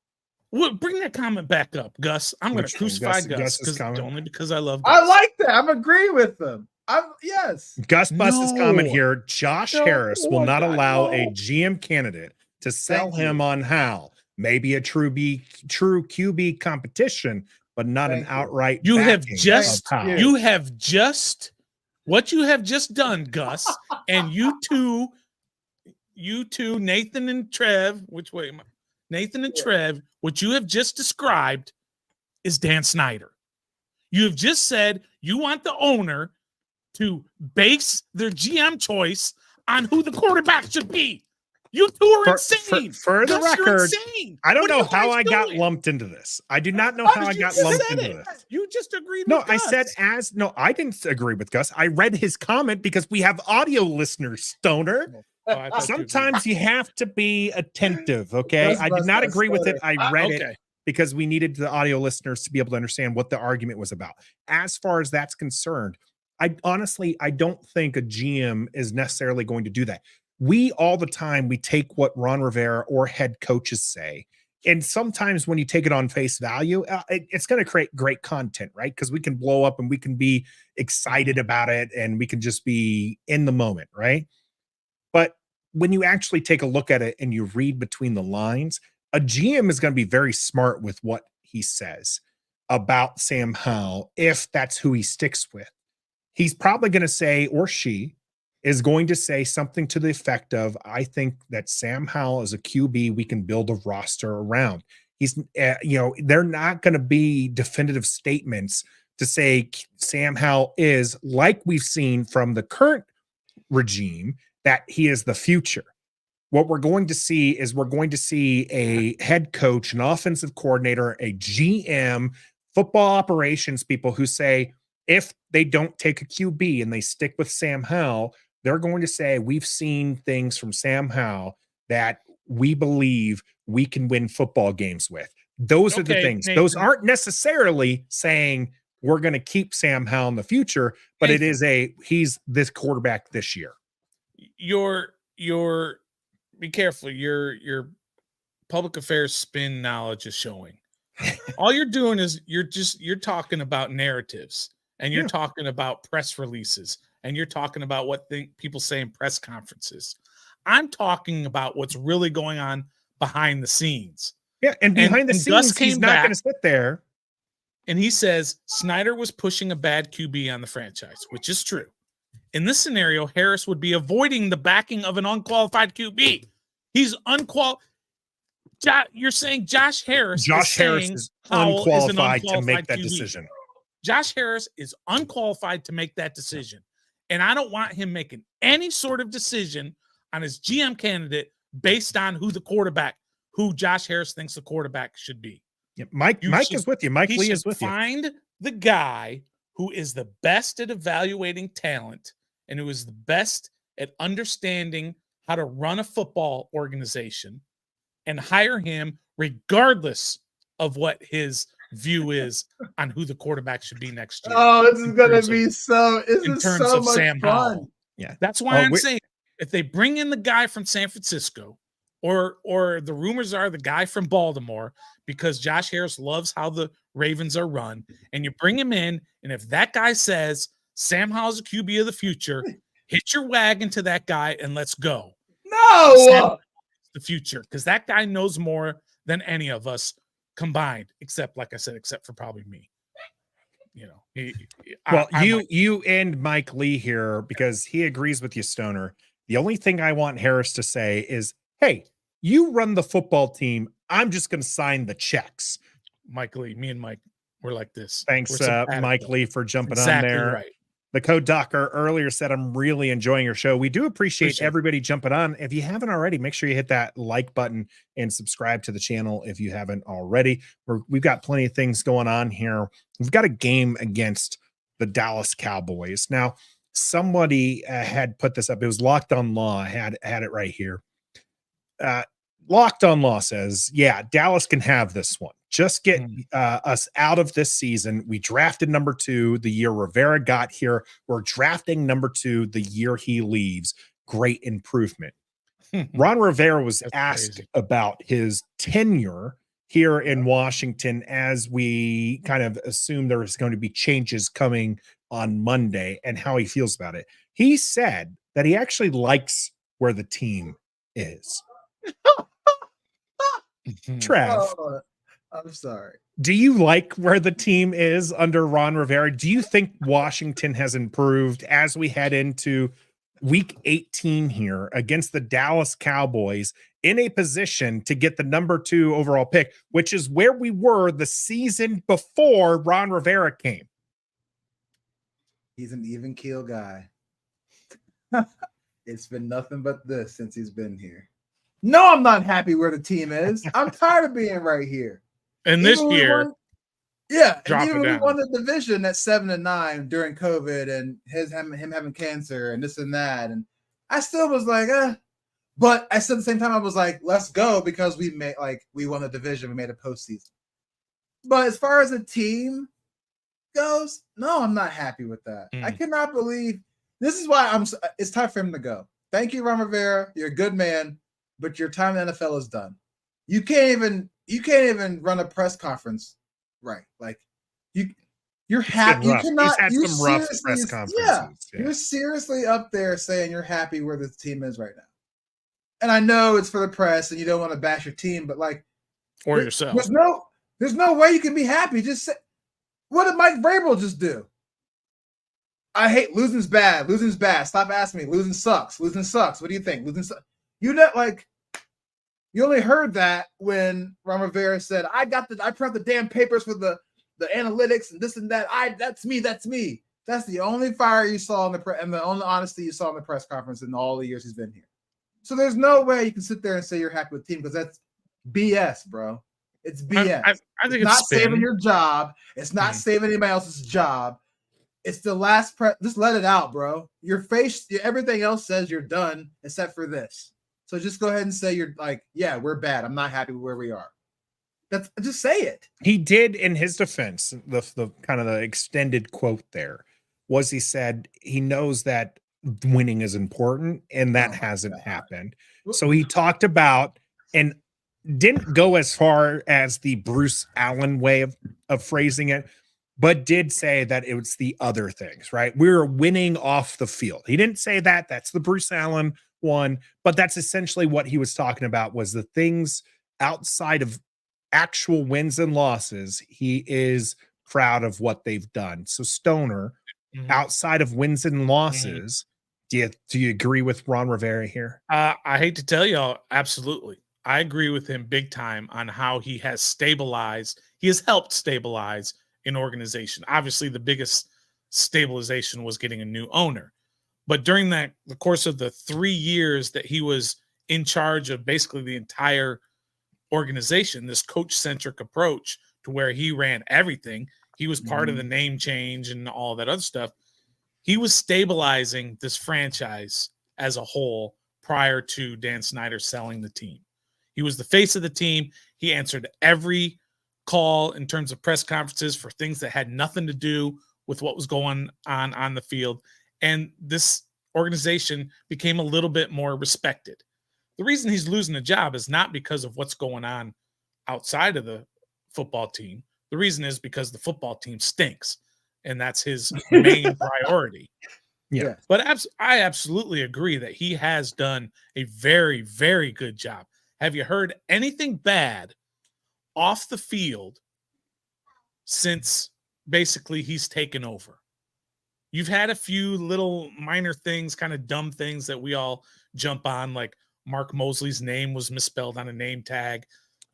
Well, bring that comment back up, Gus. I'm going to crucify Gus only because I love Gus. I like that. I'm agreeing with them. Gus Bus's comment here. Josh Harris will not allow a GM candidate to sell him on Howell. Maybe a true QB competition, but not an outright. You have just what you have just done, Gus, and you two, Nathan and Trev, which way am I? Nathan and Trev, what you have just described is Dan Snyder. You have just said you want the owner to base their GM choice on who the quarterback should be. You two are insane. For the Gus, you're record, insane. I don't What are know you how guys I got doing? lumped into this. I do not know how I got lumped into this. You just agreed No, with I Gus. said I didn't agree with Gus. I read his comment because we have audio listeners, Stoner. Oh, I thought you agreed. Sometimes you have to be attentive, okay? Gus I did must not have agree with it. stuttered. I read Okay. it because we needed the audio listeners to be able to understand what the argument was about. As far as that's concerned, I honestly don't think a GM is necessarily going to do that. We all the time we take what Ron Rivera or head coaches say, and sometimes when you take it on face value, it's going to create great content, right? Because we can blow up and we can be excited about it, and we can just be in the moment, right? But when you actually take a look at it and you read between the lines, a GM is going to be very smart with what he says about Sam Howell if that's who he sticks with. He's probably going to say, or she is going to say something to the effect of, I think that Sam Howell is a QB we can build a roster around. He's, they're not going to be definitive statements to say Sam Howell is, like we've seen from the current regime, that he is the future. What we're going to see is a head coach, an offensive coordinator, a GM, football operations people who say, if they don't take a QB and they stick with Sam Howell, they're going to say, we've seen things from Sam Howell that we believe we can win football games with. Those are the things. Nathan. Those aren't necessarily saying we're going to keep Sam Howell in the future, but Nathan, he's this quarterback this year. Be careful. Your public affairs spin knowledge is showing. All you're doing is you're talking about narratives, and you're talking about press releases, and you're talking about what people say in press conferences. I'm talking about what's really going on behind the scenes. Yeah, and behind the scenes, he's not going to sit there. And he says Snyder was pushing a bad QB on the franchise, which is true. In this scenario, Harris would be avoiding the backing of an unqualified QB. He's unqualified. You're saying Josh Harris is unqualified to make that decision. Josh Harris is unqualified to make that decision. And I don't want him making any sort of decision on his GM candidate based on who Josh Harris thinks the quarterback should be. Yeah, Mike is with you. Mike Lee is with you. Find the guy who is the best at evaluating talent and who is the best at understanding how to run a football organization, and hire him regardless of what his view is on who the quarterback should be next year. Oh, this is going to be in terms of Sam Howell. Yeah. That's why I'm saying if they bring in the guy from San Francisco, or the rumors are the guy from Baltimore, because Josh Harris loves how the Ravens are run, and you bring him in, and if that guy says Sam Howell's a QB of the future, hit your wagon to that guy and let's go. No, the future, because that guy knows more than any of us combined, except, like I said, except for probably me. You and Mike Lee here, because he agrees with you, Stoner. The only thing I want Harris to say is, hey, you run the football team. I'm just going to sign the checks. Mike Lee, me and Mike, we're like this. Thanks, Mike Lee, for jumping on there. Right. The code docker earlier said, I'm really enjoying your show. We do appreciate everybody jumping on. If you haven't already, make sure you hit that like button and subscribe to the channel if you haven't already. We've got plenty of things going on here. We've got a game against the Dallas Cowboys. Now, somebody had put this up. It was Locked On Law. I had it right here. Locked On Law says, yeah, Dallas can have this one. Just get us out of this season. We drafted number 2 the year Rivera got here. We're drafting number 2 the year he leaves. Great improvement. Ron Rivera was asked about his tenure here in Washington, as we kind of assume there is going to be changes coming on Monday, and how he feels about it. He said that he actually likes where the team is. Trev, I'm sorry. Do you like where the team is under Ron Rivera? Do you think Washington has improved as we head into week 18 here against the Dallas Cowboys in a position to get the number 2 overall pick, which is where we were the season before Ron Rivera came? He's an even keel guy. It's been nothing but this since he's been here. No, I'm not happy where the team is. I'm tired of being right here. And this year, and even we won the division at 7-9 during COVID and him having cancer and this and that, and I still was like, but I said at the same time I was like, let's go because we won the division, we made a postseason. But as far as the team goes, no, I'm not happy with that. I cannot believe this is why it's time for him to go. Thank you, Ron Rivera. You're a good man, but your time in the NFL is done. You can't even run a press conference right. Like you're happy. You cannot. He's had some rough press conferences. Yeah, you're seriously up there saying you're happy where the team is right now. And I know it's for the press, and you don't want to bash your team, but or yourself. There's no way you can be happy. Just say, what did Mike Vrabel just do? I hate losing's bad. Losing's bad. Stop asking me. Losing sucks. Losing sucks. What do you think? Losing sucks. You only heard that when Ron Rivera said, I print the damn papers for the analytics and this and that. That's me. That's the only fire you saw in the press and the only honesty you saw in the press conference in all the years he's been here. So there's no way you can sit there and say you're happy with the team because that's BS, bro. It's BS. I think it's not saving your job. It's not saving anybody else's job. It's the last just let it out, bro. Your face, everything else says you're done except for this. So just go ahead and say you're like, yeah, we're bad. I'm not happy with where we are. Just say it. He did, in his defense, the kind of the extended quote there was he said he knows that winning is important and that hasn't happened. So he talked about and didn't go as far as the Bruce Allen way of phrasing it, but did say that it was the other things, right? We're winning off the field. He didn't say that. That's the Bruce Allen one, but that's essentially what he was talking about was the things outside of actual wins and losses. He is proud of what they've done. So Stoner, outside of wins and losses, do you agree with Ron Rivera here? I hate to tell y'all, absolutely. I agree with him big time on how he has stabilized. He has helped stabilize an organization. Obviously, the biggest stabilization was getting a new owner. But during the course of the 3 years that he was in charge of basically the entire organization, this coach-centric approach to where he ran everything, he was part of the name change and all that other stuff. He was stabilizing this franchise as a whole prior to Dan Snyder selling the team. He was the face of the team. He answered every call in terms of press conferences for things that had nothing to do with what was going on the field. And this organization became a little bit more respected. The reason he's losing a job is not because of what's going on outside of the football team. The reason is because the football team stinks, and that's his main priority. Yeah. But I absolutely agree that he has done a very, very good job. Have you heard anything bad off the field since basically he's taken over? You've had a few little minor things, kind of dumb things that we all jump on, like Mark Mosley's name was misspelled on a name tag.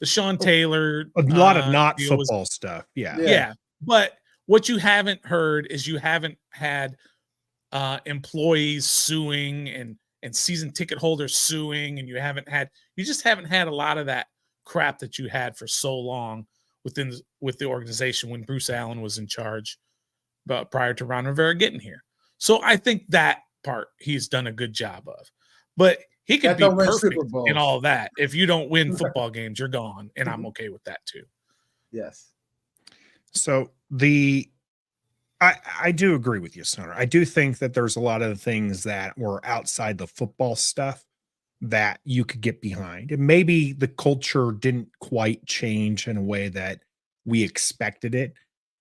The Sean Taylor. A lot of not football stuff. Yeah. But what you haven't heard is you haven't had employees suing and season ticket holders suing, and you just haven't had a lot of that crap that you had for so long with the organization when Bruce Allen was in charge, but prior to Ron Rivera getting here. So I think that part he's done a good job of. But he could be perfect in all that. If you don't win football games, you're gone, and I'm okay with that too. Yes. So I do agree with you, Stoner. I do think that there's a lot of things that were outside the football stuff that you could get behind. And maybe the culture didn't quite change in a way that we expected it.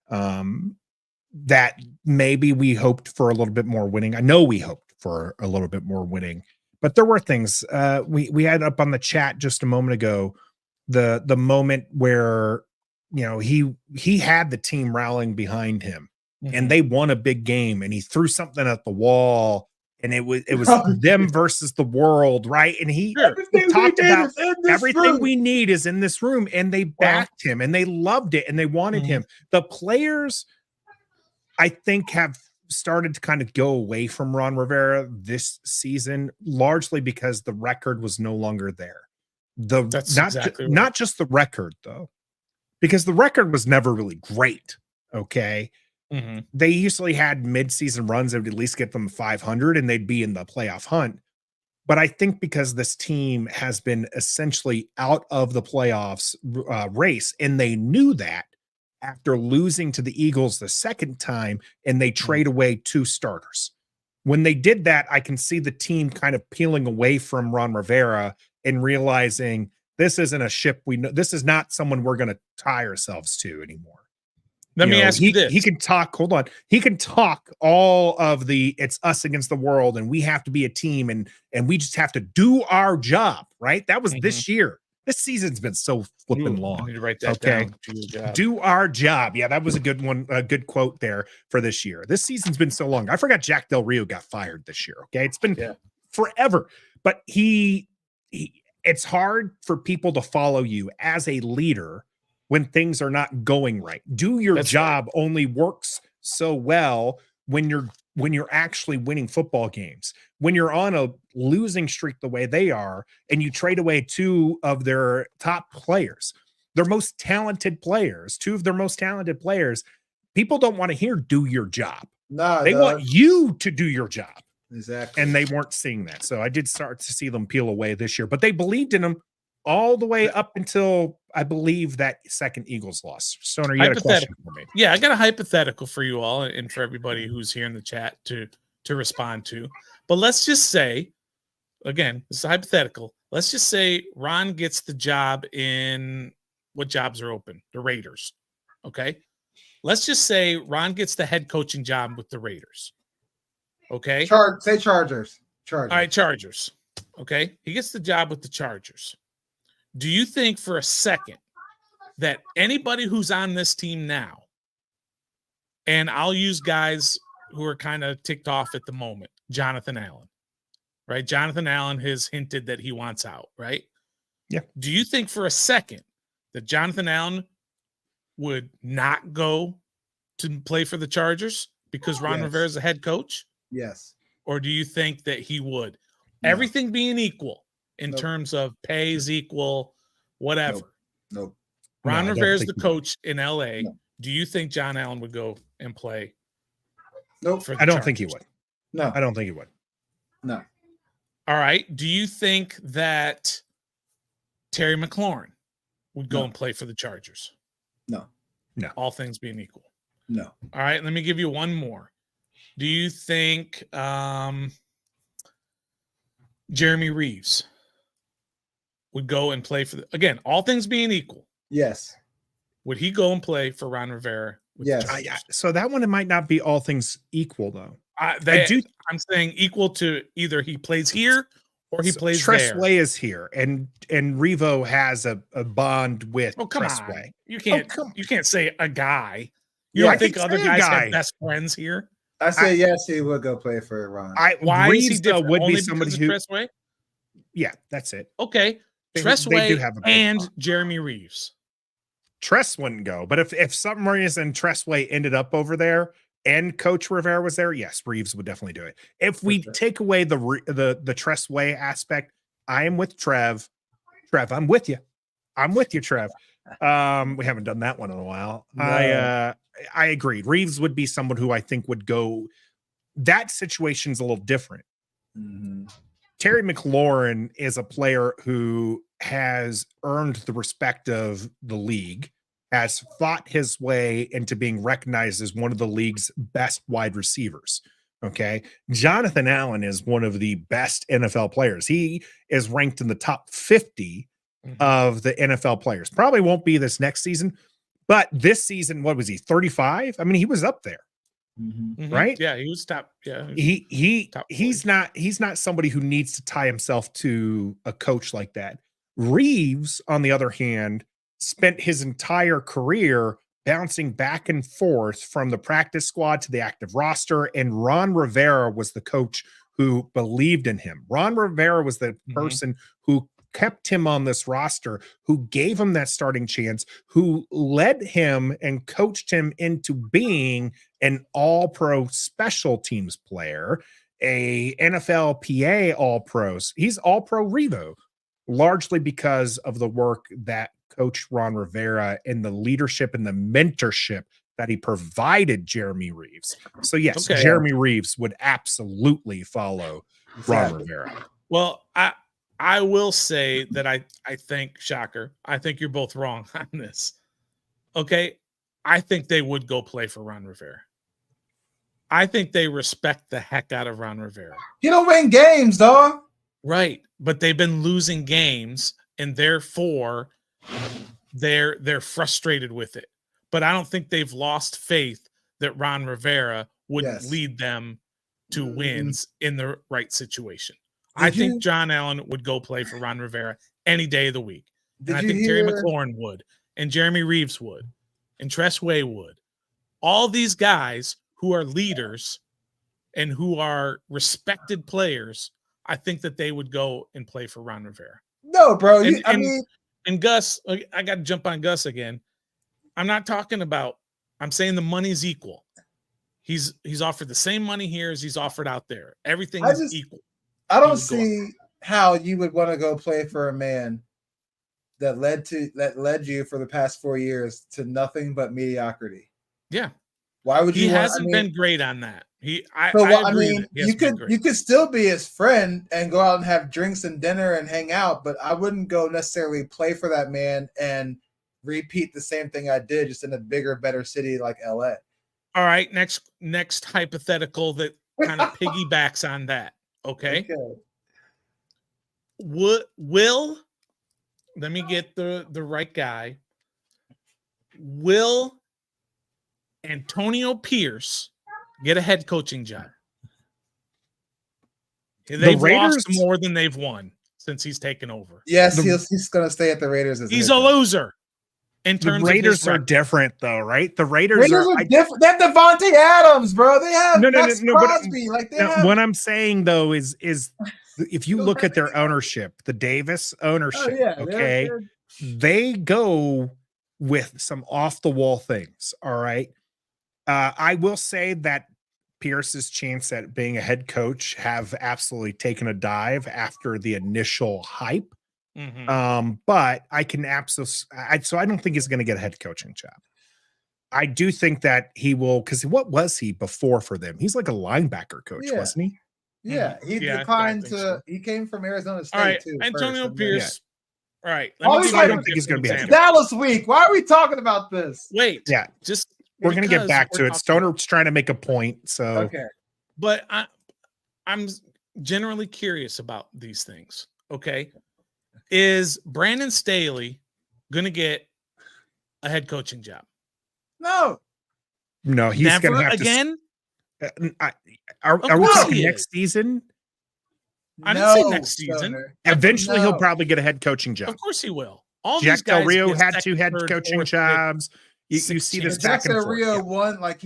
That maybe we hoped for a little bit more winning. I know we hoped for a little bit more winning, but there were things we had up on the chat just a moment ago. The moment where he had the team rallying behind him, Mhm. and they won a big game, and he threw something at the wall, and it was them versus the world, right? And he talked about everything we need is in this room, and they backed him, and they loved it, and they wanted him. The players, I think, have started to kind of go away from Ron Rivera this season, largely because the record was no longer there. Not just the record, though, because the record was never really great. Okay. Mm-hmm. They usually had mid-season runs that would at least get them 500 and they'd be in the playoff hunt. But I think because this team has been essentially out of the playoffs race, and they knew that after losing to the Eagles the second time, and they trade away 2 starters. When they did that, I can see the team kind of peeling away from Ron Rivera and realizing this isn't a ship we know. This is not someone we're going to tie ourselves to anymore. Let me ask you this. He can talk. Hold on. He can talk all of the it's us against the world, and we have to be a team, and we just have to do our job, right? That was this year. This season's been so flipping long. I need to write that down. Do our job. Yeah, that was a good one. A good quote there for this year. This season's been so long. I forgot Jack Del Rio got fired this year. Okay, it's been forever. But it's hard for people to follow you as a leader when things are not going right. Do your job only works so well when you're actually winning football games. When you're on a losing streak the way they are, and you trade away 2 of their top players, their most talented players, 2 of their most talented players, people don't want to hear do your job. No, they want you to do your job. Exactly. And they weren't seeing that. So I did start to see them peel away this year, but they believed in them all the way up until I believe that second Eagles loss. Stoner, you had a question for me. Yeah, I got a hypothetical for you all and for everybody who's here in the chat to respond to. But let's just say, again, this is hypothetical. Let's just say Ron gets the job in what jobs are open? The Raiders. Okay. Let's just say Ron gets the head coaching job with the Raiders. Okay. Say Chargers. All right, Chargers. Okay. He gets the job with the Chargers. Do you think for a second that anybody who's on this team now, and I'll use guys who are kind of ticked off at the moment, Jonathan Allen, right? Jonathan Allen has hinted that he wants out, right? Yeah. Do you think for a second that Jonathan Allen would not go to play for the Chargers because Ron Rivera is the head coach? Yes. Or do you think that he would? No. Everything being equal in terms of pay is equal, whatever. Nope. Ron Rivera is the coach in LA. No. Do you think John Allen would go and play? Nope. I don't think he would. No. I don't think he would. No. All right. Do you think that Terry McLaurin would go and play for the Chargers? No. No. All things being equal. No. All right. Let me give you one more. Do you think Jeremy Reeves would go and play for again, all things being equal? Yes. Would he go and play for Ron Rivera? Yes. So that one, it might not be all things equal, though. I'm saying equal to either he plays here or he plays there. Tressway is here, and Revo has a bond with Tressway. You can't say a guy. You don't think other guys have best friends here? I say yes, he would go play for Ron. Why Reeves, is he different? would Only be somebody who Tressway? Yeah, that's it. Okay. Tressway and Jeremy Reeves. Tress wouldn't go, but if some reason Tressway ended up over there and Coach Rivera was there, yes, Reeves would definitely do it. If we take away the Tressway aspect, I am with Trev. Trev, I'm with you. Trev. We haven't done that one in a while. No. I agreed. Reeves would be someone who I think would go. That situation's a little different. Mm-hmm. Terry McLaurin is a player who has earned the respect of the league, has fought his way into being recognized as one of the league's best wide receivers. Okay. Jonathan Allen is one of the best NFL players. He is ranked in the top 50 of the NFL players. Probably won't be this next season, but this season, what was he, 35? I mean, he was up there. Mm-hmm. Right? Yeah, he was top. Yeah, he's not somebody who needs to tie himself to a coach like that. Reeves, on the other hand, spent his entire career bouncing back and forth from the practice squad to the active roster. And Ron Rivera was the coach who believed in him. Ron Rivera was the person who kept him on this roster, who gave him that starting chance, who led him and coached him into being an all-pro special teams player, a NFL PA all-pros. He's all-pro Revo, largely because of the work that Coach Ron Rivera and the leadership and the mentorship that he provided Jeremy Reeves. So yes, Jeremy Reeves would absolutely follow Ron Rivera. Well, I will say that I think, shocker, I think you're both wrong on this. Okay. I think they would go play for Ron Rivera. I think they respect the heck out of Ron Rivera. You don't win games, dog. Right. But they've been losing games, and therefore they're frustrated with it. But I don't think they've lost faith that Ron Rivera would lead them to wins in the right situation. I think John Allen would go play for Ron Rivera any day of the week. And I think Terry McLaurin would, and Jeremy Reeves would, and Tress Way would. All these guys who are leaders and who are respected players, I think that they would go and play for Ron Rivera. No, bro. And Gus, I got to jump on Gus again. I'm not talking about, I'm saying the money's equal. He's offered the same money here as he's offered out there. Everything is equal. I don't see how you would want to go play for a man that led you for the past 4 years to nothing but mediocrity. Yeah. Why would you? He hasn't been great on that. You could still be his friend and go out and have drinks and dinner and hang out, but I wouldn't go necessarily play for that man and repeat the same thing I did, just in a bigger, better city like LA. All right, next hypothetical that kind of piggybacks on that. Okay. Will let me get the right guy. Will Antonio Pierce get a head coaching job? They've lost more than they've won since he's taken over. Yes, he's going to stay at the Raiders. He's a loser. The Raiders are different, though, right? The Raiders are different. They have Devontae Adams, bro. They have Crosby. What I'm saying, though, is if you look at their ownership, the Davis ownership, they go with some off-the-wall things, all right? I will say that Pierce's chance at being a head coach have absolutely taken a dive after the initial hype. But I can absolutely, so I don't think he's going to get a head coaching job. I do think that he will, because what was he before for them? He's like a linebacker coach, wasn't he? Yeah, he declined to. So. He came from Arizona State. All right, too. Antonio Pierce. Yeah. All right, I don't think he's going to be a Dallas week. Why are we talking about this? Wait, we're going to get back to it. Stoner's trying to make a point, so okay. But I'm generally curious about these things. Okay. Is Brandon Staley going to get a head coaching job? No, he's going to have again. Are we talking next season? I didn't say next season. Eventually, he'll probably get a head coaching job. Of course, he will. All Jack these guys Del Rio had 2 head coaching jobs. You see this back and forth. Jack Del Rio won, like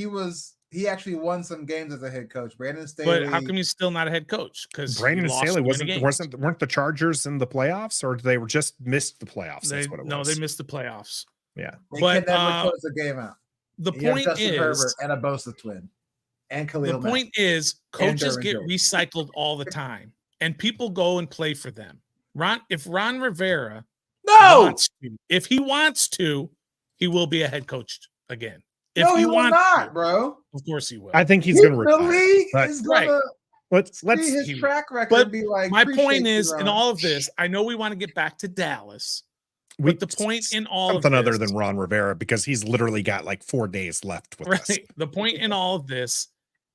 he actually won some games as a head coach. Brandon Staley. But how come he's still not a head coach? Because Brandon Staley weren't the Chargers in the playoffs, or they were just missed the playoffs? That's what it was. No, they missed the playoffs. Yeah, they can never close the game out. The point is Herbert and a Bosa twin, and Khalil. The point is, coaches get recycled all the time, and people go and play for them. If Ron Rivera, if he wants to, he will be a head coach again. If he will not, bro. Of course he will. I think he's going to retire. The league is going to let's his track record be like. My point is, in all of this, I know we want to get back to Dallas. But the point in all of this, other than Ron Rivera, because he's literally got like 4 days left with us. The point in all of this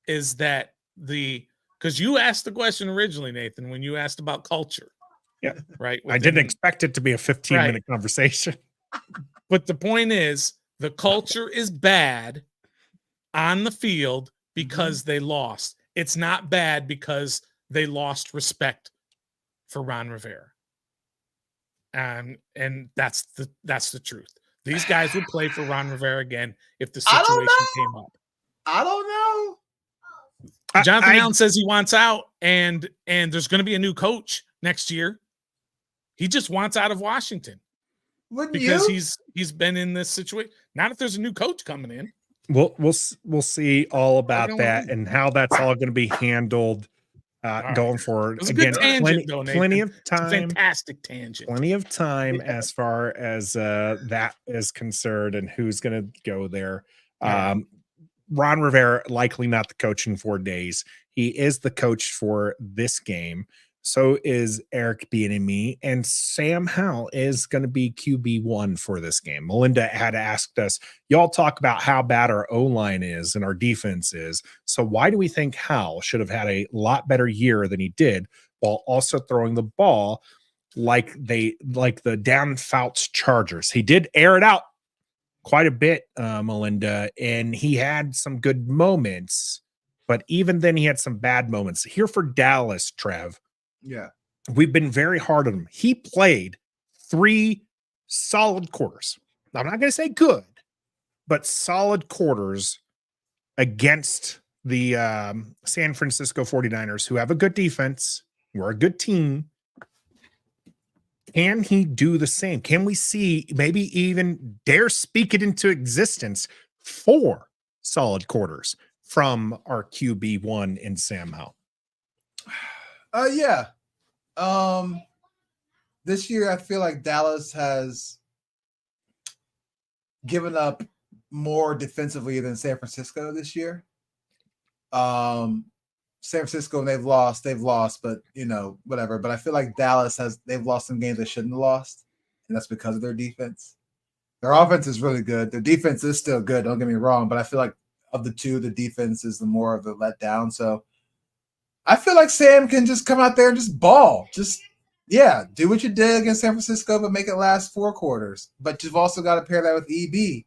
is that because you asked the question originally, Nathan, when you asked about culture. Yeah. Right. I didn't expect it to be a 15-minute conversation. But the point is, the culture is bad on the field because they lost. It's not bad because they lost respect for Ron Rivera. And that's the truth. These guys would play for Ron Rivera again if the I don't situation know. came up. I don't know. Jonathan Allen says he wants out, and there's going to be a new coach next year. He just wants out of Washington because he's been in this situation. Not if there's a new coach coming in. We'll see all about that and how that's all going to be handled going forward. It was Again, a good tangent, plenty of time. Fantastic tangent. Plenty of time as far as that is concerned and who's going to go there. Ron Rivera, likely not the coach in 4 days. He is the coach for this game. So is Eric Bieniemy, and Sam Howell is going to be QB1 for this game. Melinda had asked us, y'all talk about how bad our O-line is and our defense is. So why do we think Howell should have had a lot better year than he did while also throwing the ball like the down Fouts Chargers? He did air it out quite a bit, Melinda, and he had some good moments, but even then he had some bad moments. Here for Dallas, Trev. Yeah. We've been very hard on him. He played 3 solid quarters. I'm not going to say good, but solid quarters against the San Francisco 49ers, who have a good defense. We're a good team. Can he do the same? Can we see, maybe even dare speak it into existence, 4 solid quarters from our QB1 in Sam Howell? Yeah. This year I feel like Dallas has given up more defensively than San Francisco this year. San Francisco, they've lost, but whatever. But I feel like Dallas they've lost some games they shouldn't have lost, and that's because of their defense. Their offense is really good. Their defense is still good, don't get me wrong, but I feel like of the two, the defense is the more of the letdown. So I feel like Sam can just come out there and just ball. Do what you did against San Francisco, but make it last 4 quarters. But you've also got to pair that with EB.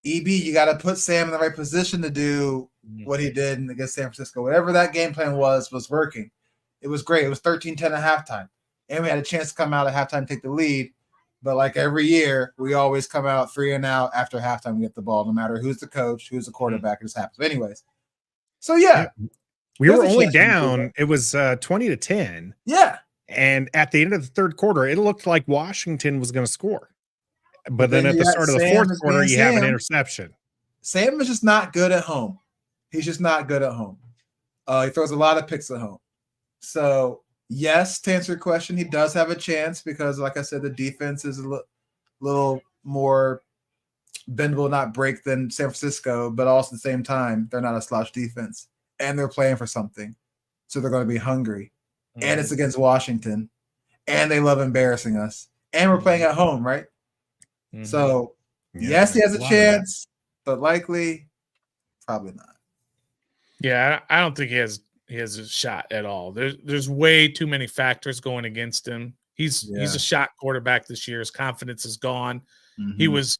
You got to put Sam in the right position to do what he did against San Francisco. Whatever that game plan was working. It was great. It was 13-10 at halftime. And we had a chance to come out at halftime and take the lead. But like every year, we always come out 3 and out after halftime and get the ball, no matter who's the coach, who's the quarterback. It just happens. But anyways. So, yeah. We were only down. It was 20-10. Yeah. And at the end of the 3rd quarter, it looked like Washington was going to score. But then at the start of the 4th quarter, you have an interception. Sam is just not good at home. He's just not good at home. He throws a lot of picks at home. So, yes, to answer your question, he does have a chance because, like I said, the defense is a little more bendable, not break than San Francisco, but also at the same time, they're not a slouch defense. And they're playing for something. So they're going to be hungry. And it's against Washington. And they love embarrassing us. And we're playing at home, right? Mm-hmm. So, yes, he has a chance, but likely, probably not. Yeah, I don't think he has a shot at all. There's way too many factors going against him. He's a shot quarterback this year. His confidence is gone. Mm-hmm.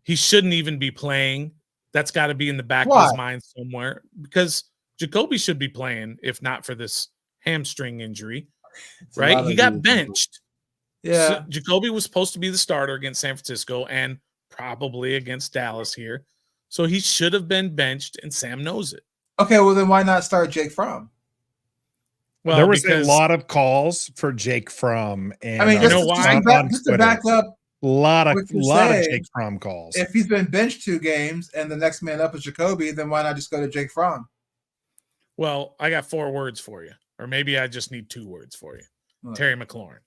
He shouldn't even be playing. That's got to be in the back of his mind somewhere because Jacoby should be playing, if not for this hamstring injury, right? He got benched. Yeah. So Jacoby was supposed to be the starter against San Francisco and probably against Dallas here. So he should have been benched, and Sam knows it. Okay, well, then why not start Jake Fromm? Well, there was a lot of calls for Jake Fromm. And I mean, just to back up. A lot of Jake Fromm calls. If he's been benched 2 games and the next man up is Jacoby, then why not just go to Jake Fromm? Well, I got 4 words for you. Or maybe I just need 2 words for you. What? Terry McLaurin.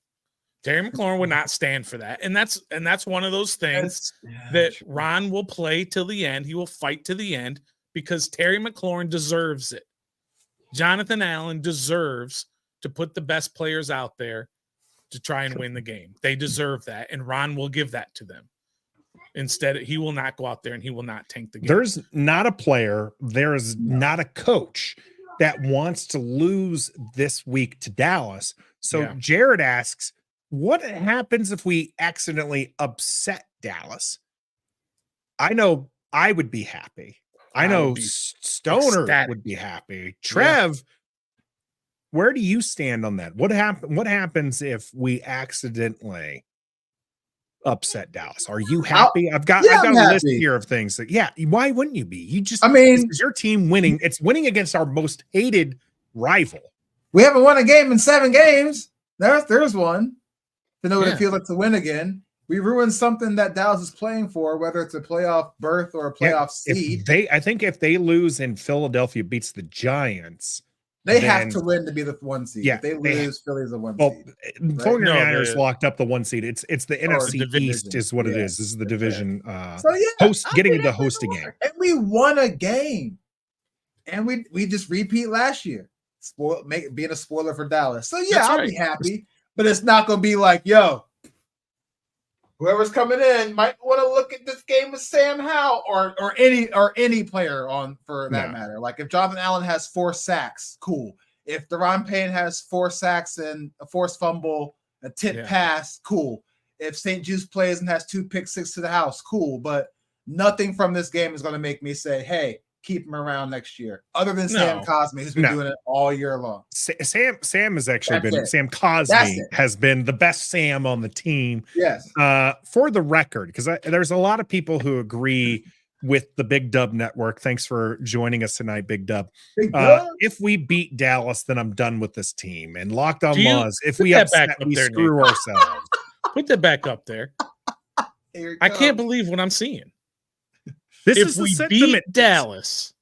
Terry McLaurin would not stand for that. And that's one of those things that Ron will play till the end. He will fight to the end because Terry McLaurin deserves it. Jonathan Allen deserves to put the best players out there to try and win the game. They deserve that. And Ron will give that to them. Instead, he will not go out there and he will not tank the game. There's not a player. There is not a coach that wants to lose this week to Dallas. So Jared asks, what happens if we accidentally upset Dallas? I know I would be happy. I know Stoner would be happy. Trev, where do you stand on that? What happens if we accidentally upset Dallas? Are you happy? I've got I'm a list happy. here of things that, why wouldn't you be? You just, I mean, this is your team winning. It's winning against our most hated rival. we haven't won a game in 7 games. There's one. To know what it feels like to win again. We ruined something that Dallas is playing for, whether it's a playoff berth or a playoff seed. I think if they lose and Philadelphia beats the Giants, they have to win to be the 1 seed. Yeah, if they lose, Philly's a 1 well, seed. Right? 49ers locked up the 1 seed. It's the NFC East is what it is. This is the division. Getting to the hosting game. And we won a game. And we just repeat last year. Being a spoiler for Dallas. So I'll be happy. But it's not going to be like, yo, whoever's coming in might want to look at this game with Sam Howell or any player on for that matter. Like if Jonathan Allen has 4 sacks, cool. If Deron Payne has 4 sacks and a forced fumble, a tip pass, cool. If St. Juice plays and has 2 pick-six to the house, cool. But nothing from this game is going to make me say, hey, keep him around next year, other than Sam Cosmi, who's been doing it all year long. Sam has actually Sam Cosmi has been the best Sam on the team. Yes. For the record, because there's a lot of people who agree with the Big Dub Network. Thanks for joining us tonight, Big Dub. If we beat Dallas, then I'm done with this team. And Locked On Laws, if we upset, we screw ourselves. Put that back up there. I can't believe what I'm seeing. If we beat Dallas,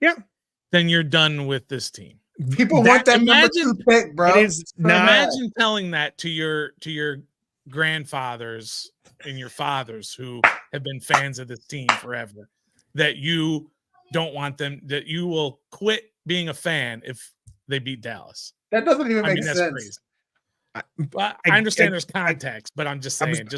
then you're done with this team. People want that number 2 pick, bro. It is imagine telling that to your grandfathers and your fathers who have been fans of this team forever, that you don't want them, that you will quit being a fan if they beat Dallas. That doesn't even make sense. Crazy. I understand there's context, but I'm just saying.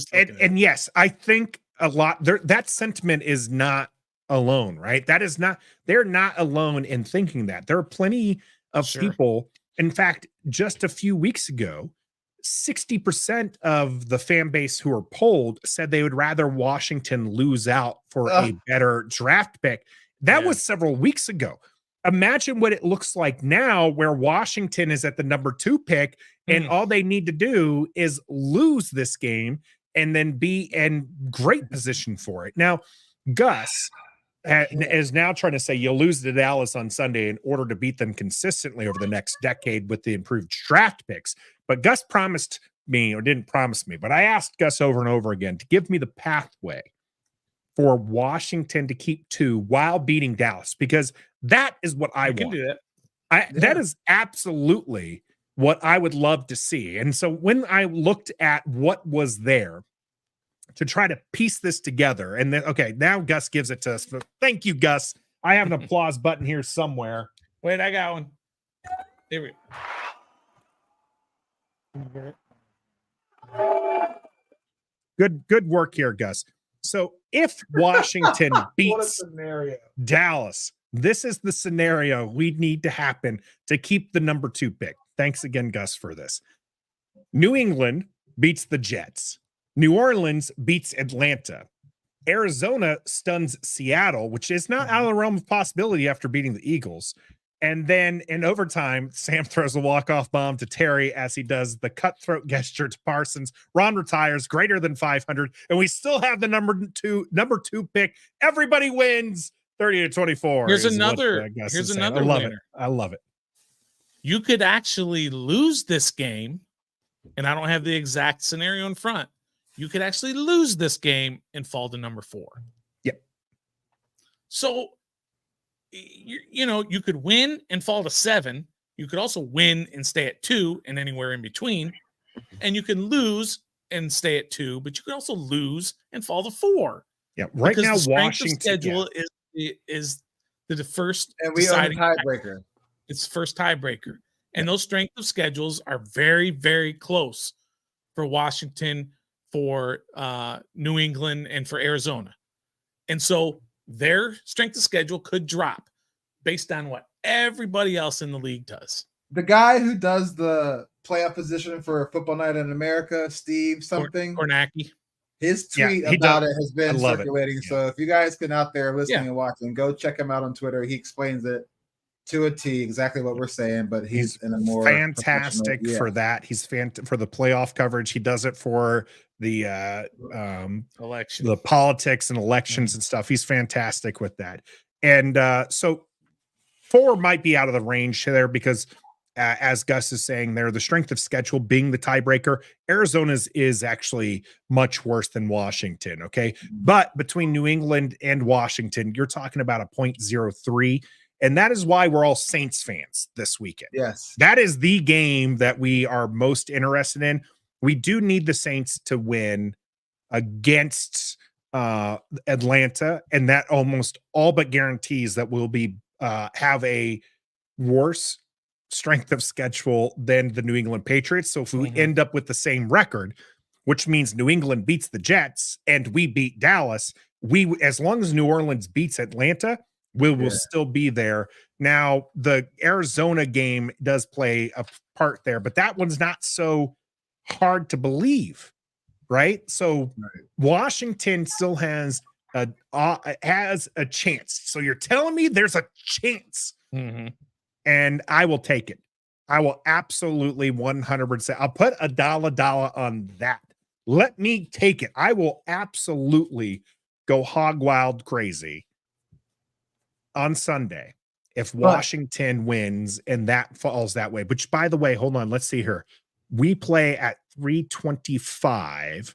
And yes, I think a lot there. That sentiment is not alone, right? They're not alone in thinking that. There are plenty of people. In fact, just a few weeks ago, 60% of the fan base who were polled said they would rather Washington lose out for a better draft pick. That was several weeks ago. Imagine what it looks like now, where Washington is at the number 2 pick, and all they need to do is lose this game and then be in great position for it. Now, Gus is now trying to say you'll lose to Dallas on Sunday in order to beat them consistently over the next decade with the improved draft picks. But Gus promised me, or didn't promise me, but I asked Gus over and over again to give me the pathway for Washington to keep 2 while beating Dallas, because that is what I want. Do that. That is absolutely what I would love to see. And so when I looked at what was there to try to piece this together, and then, now Gus gives it to us. Thank you, Gus. I have an applause button here somewhere. Wait, I got one. Here we Good work here, Gus. So if Washington beats Dallas, this is the scenario we need to happen to keep the number 2 pick. Thanks again, Gus, for this. New England beats the Jets. New Orleans beats Atlanta. Arizona stuns Seattle, which is not out of the realm of possibility after beating the Eagles. And then in overtime, Sam throws a walk-off bomb to Terry as he does the cutthroat gesture to Parsons. Ron retires greater than 500, and we still have the number two pick. Everybody wins 30-24. Here's another winner. I love it. You could actually lose this game, and I don't have the exact scenario in front. You could actually lose this game and fall to number 4. Yep. So, you could win and fall to 7. You could also win and stay at 2 and anywhere in between. And you can lose and stay at 2, but you could also lose and fall to 4. Yeah. Right now, Washington schedule is the first, and we own the tiebreaker. It's first tiebreaker. And those strength of schedules are very, very close for Washington, for New England, and for Arizona. And so their strength of schedule could drop based on what everybody else in the league does. The guy who does the playoff position for Football Night in America, Steve something, Kornacki, his tweet about it has been circulating. So if you guys can out there listening and watching, go check him out on Twitter. He explains it to a T, exactly what we're saying, but he's in a more fantastic for that. He's for the playoff coverage. He does it for Election. the politics and elections and stuff. He's fantastic with that. And so 4 might be out of the range there because as Gus is saying there, the strength of schedule being the tiebreaker, Arizona's is actually much worse than Washington. Okay. But between New England and Washington, you're talking about a 0.03. And that is why we're all Saints fans this weekend. Yes. That is the game that we are most interested in. We do need the Saints to win against Atlanta, and that almost all but guarantees that we'll be have a worse strength of schedule than the New England Patriots. So if we end up with the same record, which means New England beats the Jets and we beat Dallas, as long as New Orleans beats Atlanta, we will still be there. Now, the Arizona game does play a part there, but that one's not so hard to believe, right? So Washington still has a chance. So you're telling me there's a chance, and I will take it. I will absolutely 100%. I'll put a dollar on that. Let me take it. I will absolutely go hog wild crazy on Sunday if Washington wins and that falls that way. Which, by the way, hold on, let's see here. We play at 3:25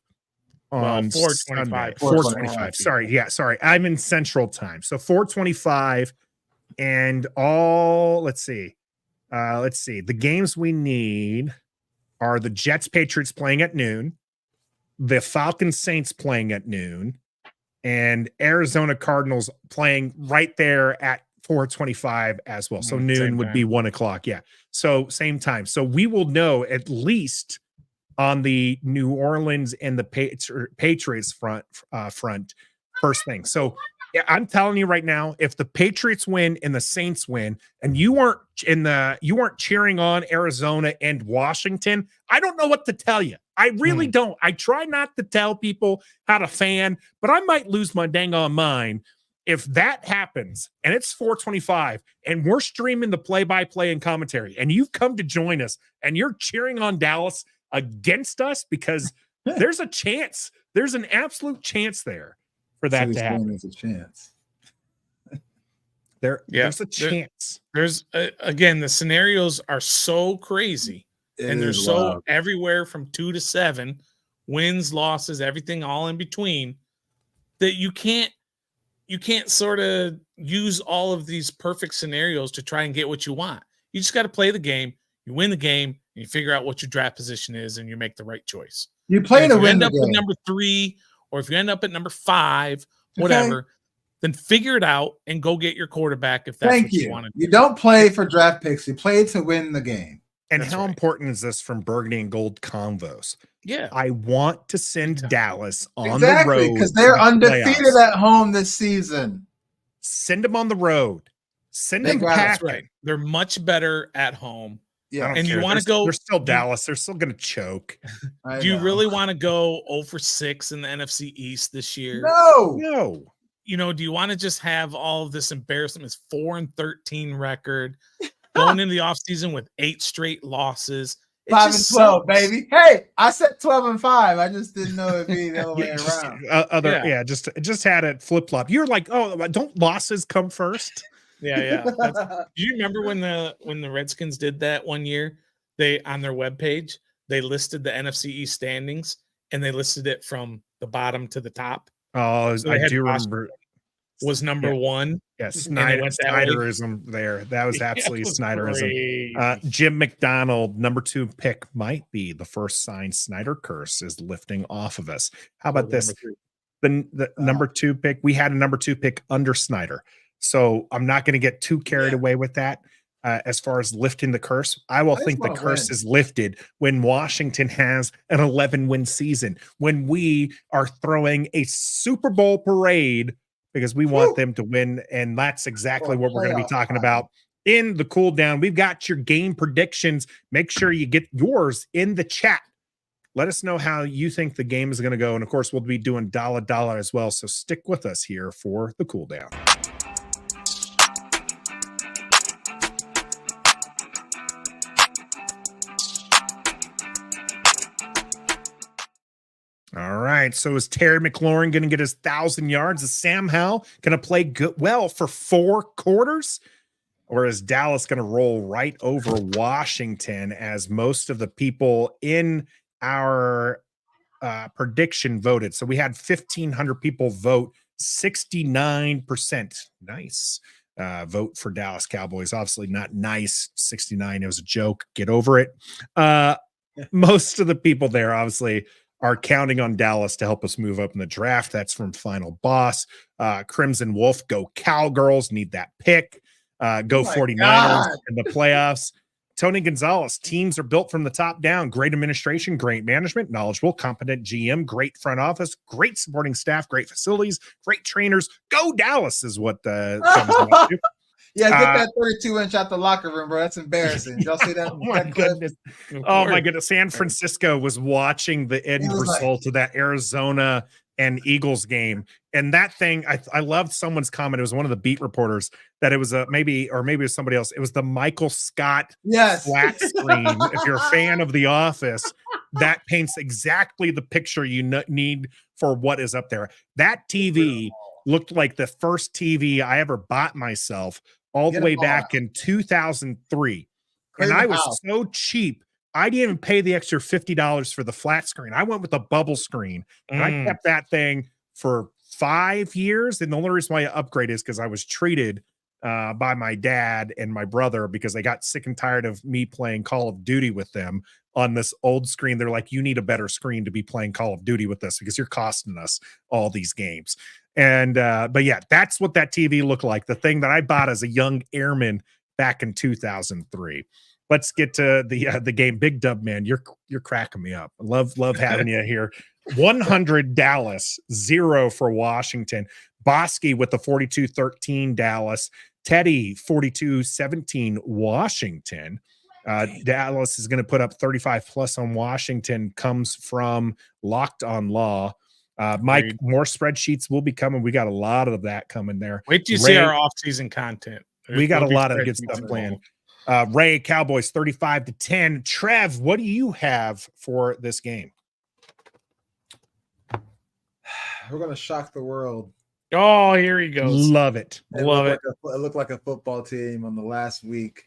on 4:25. 4:25. Sorry. I'm in Central Time. So 4:25 and let's see. The games we need are the Jets Patriots playing at noon, the Falcons Saints playing at noon, and Arizona Cardinals playing right there at 4:25 as well. So noon would be 1:00. Yeah. So same time. So we will know at least on the New Orleans and the Patriots front first thing. So yeah, I'm telling you right now, if the Patriots win and the Saints win, and you weren't cheering on Arizona and Washington, I don't know what to tell you. I really don't. I try not to tell people how to fan, but I might lose my dang on mind if that happens and it's 4:25 and we're streaming the play-by-play and commentary and you've come to join us and you're cheering on Dallas against us because there's a chance. There's an absolute chance there for that to happen. There's a chance. There's a chance. There's again, the scenarios are so crazy and they're so everywhere from 2 to 7 wins, losses, everything all in between that you can't sort of use all of these perfect scenarios to try and get what you want. You just got to play the game. You win the game, and you figure out what your draft position is, and you make the right choice. You play to win the game. If you end up with number 3, or if you end up at number 5, whatever, then figure it out and go get your quarterback if that's what you want to do. You don't play for draft picks. You play to win the game. And how important is this from Burgundy and Gold Convos? Yeah. I want to send Dallas on the road. Because they're undefeated at home this season. Send them on the road. Send them back. Right. They're much better at home. Yeah. And you want to go. They're still Dallas. They're still going to choke. Do you really want to go 0-6 in the NFC East this year? No. You know, do you want to just have all of this embarrassment? It's 4-13 record going into the offseason with 8 straight losses. 5-12, baby. Hey, I said 12-5. I just didn't know it'd be the other way around. Just had it flip flop. You're like, oh, don't losses come first? Yeah. Do you remember when the Redskins did that one year? They on their webpage they listed the NFC East standings and they listed it from the bottom to the top. Oh, so I do remember. Was number 1. Yes, Snyderism there. That was absolutely Snyderism. Jim McDonald, number 2 pick, might be the first sign Snyder curse is lifting off of us. How about this? The number 2 pick, we had a number 2 pick under Snyder. So I'm not going to get too carried away with that. As far as lifting the curse, I will think the curse is lifted when Washington has an 11-win season, when we are throwing a Super Bowl parade because we want them to win. And that's exactly what we're going to be talking about in the cool down. We've got your game predictions. Make sure you get yours in the chat. Let us know how you think the game is going to go. And of course, we'll be doing dollar as well. So stick with us here for the cool down. All right. So is Terry McLaurin going to get his 1,000 yards? Is Sam Howell going to play well for 4 quarters? Or is Dallas going to roll right over Washington as most of the people in our prediction voted? So we had 1,500 people vote, 69%. Nice. Vote for Dallas Cowboys. Obviously not nice. 69. It was a joke. Get over it. Most of the people there obviously are counting on Dallas to help us move up in the draft. That's from Final Boss. Crimson Wolf, go Cowgirls. Need that pick. Go 49ers God. in the playoffs. Tony Gonzalez, teams are built from the top down. Great administration, great management, knowledgeable, competent GM, great front office, great supporting staff, great facilities, great trainers. Go Dallas is what Yeah, get that 32-inch out the locker room, bro. That's embarrassing. Y'all see that? Oh my goodness. Oh my goodness. San Francisco was watching the end result of that Arizona and Eagles game. And that thing, I loved someone's comment. It was one of the beat reporters that it was maybe it was somebody else. It was the Michael Scott flat screen. If you're a fan of The Office, that paints exactly the picture you need for what is up there. That TV looked like the first TV I ever bought myself all the way back in 2003. And I was so cheap. I didn't even pay the extra $50 for the flat screen. I went with the bubble screen, and I kept that thing for 5 years. And the only reason why I upgraded is because I was treated by my dad and my brother because they got sick and tired of me playing Call of Duty with them on this old screen. They're like, you need a better screen to be playing Call of Duty with this because you're costing us all these games. And but yeah, that's what that TV looked like. The thing that I bought as a young airman back in 2003. Let's get to the game. Big Dub, man, you're cracking me up. Love having you here. 100 Dallas, 0 for Washington. Bosky with the 42-13 Dallas. Teddy 42-17 Washington. Dallas is going to put up 35 plus on Washington. Comes from Locked on Law. Mike, more spreadsheets will be coming. We got a lot of that coming there. Wait till you see our off-season content. We got a lot of good stuff planned. Ray, Cowboys 35-10. Trev, what do you have for this game? We're going to shock the world. Oh, here he goes. Love it. Love it. It looked like a football team on the last week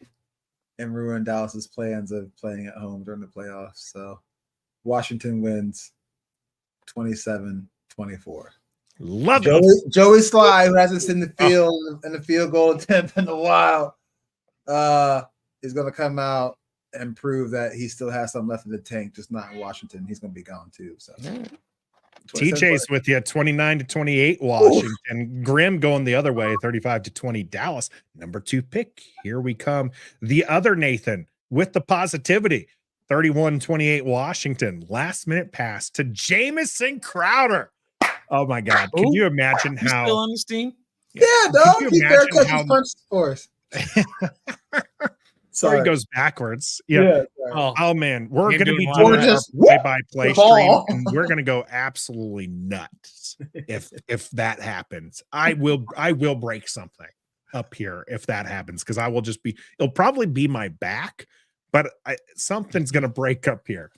and ruined Dallas's plans of playing at home during the playoffs. So Washington wins 27-24. Love it. Joey Sly, who hasn't seen the field in the field goal attempt in a while, is going to come out and prove that he still has some left in the tank, just not in Washington. He's going to be gone too. So TJ's with you, 29-28 Washington. Ooh. Grim going the other way, 35-20 Dallas. Number 2 pick. Here we come. The other Nathan with the positivity, 31-28 Washington. Last minute pass to Jamison Crowder. Oh my God! Can you imagine how still on this team? Yeah, dog. Keep their coaches punch for us. Sorry, he goes backwards. Yeah. Oh man, we're going to be doing our play-by-play stream, and we're going to go absolutely nuts if that happens. I will break something up here if that happens because I will just be. It'll probably be my back, but something's going to break up here.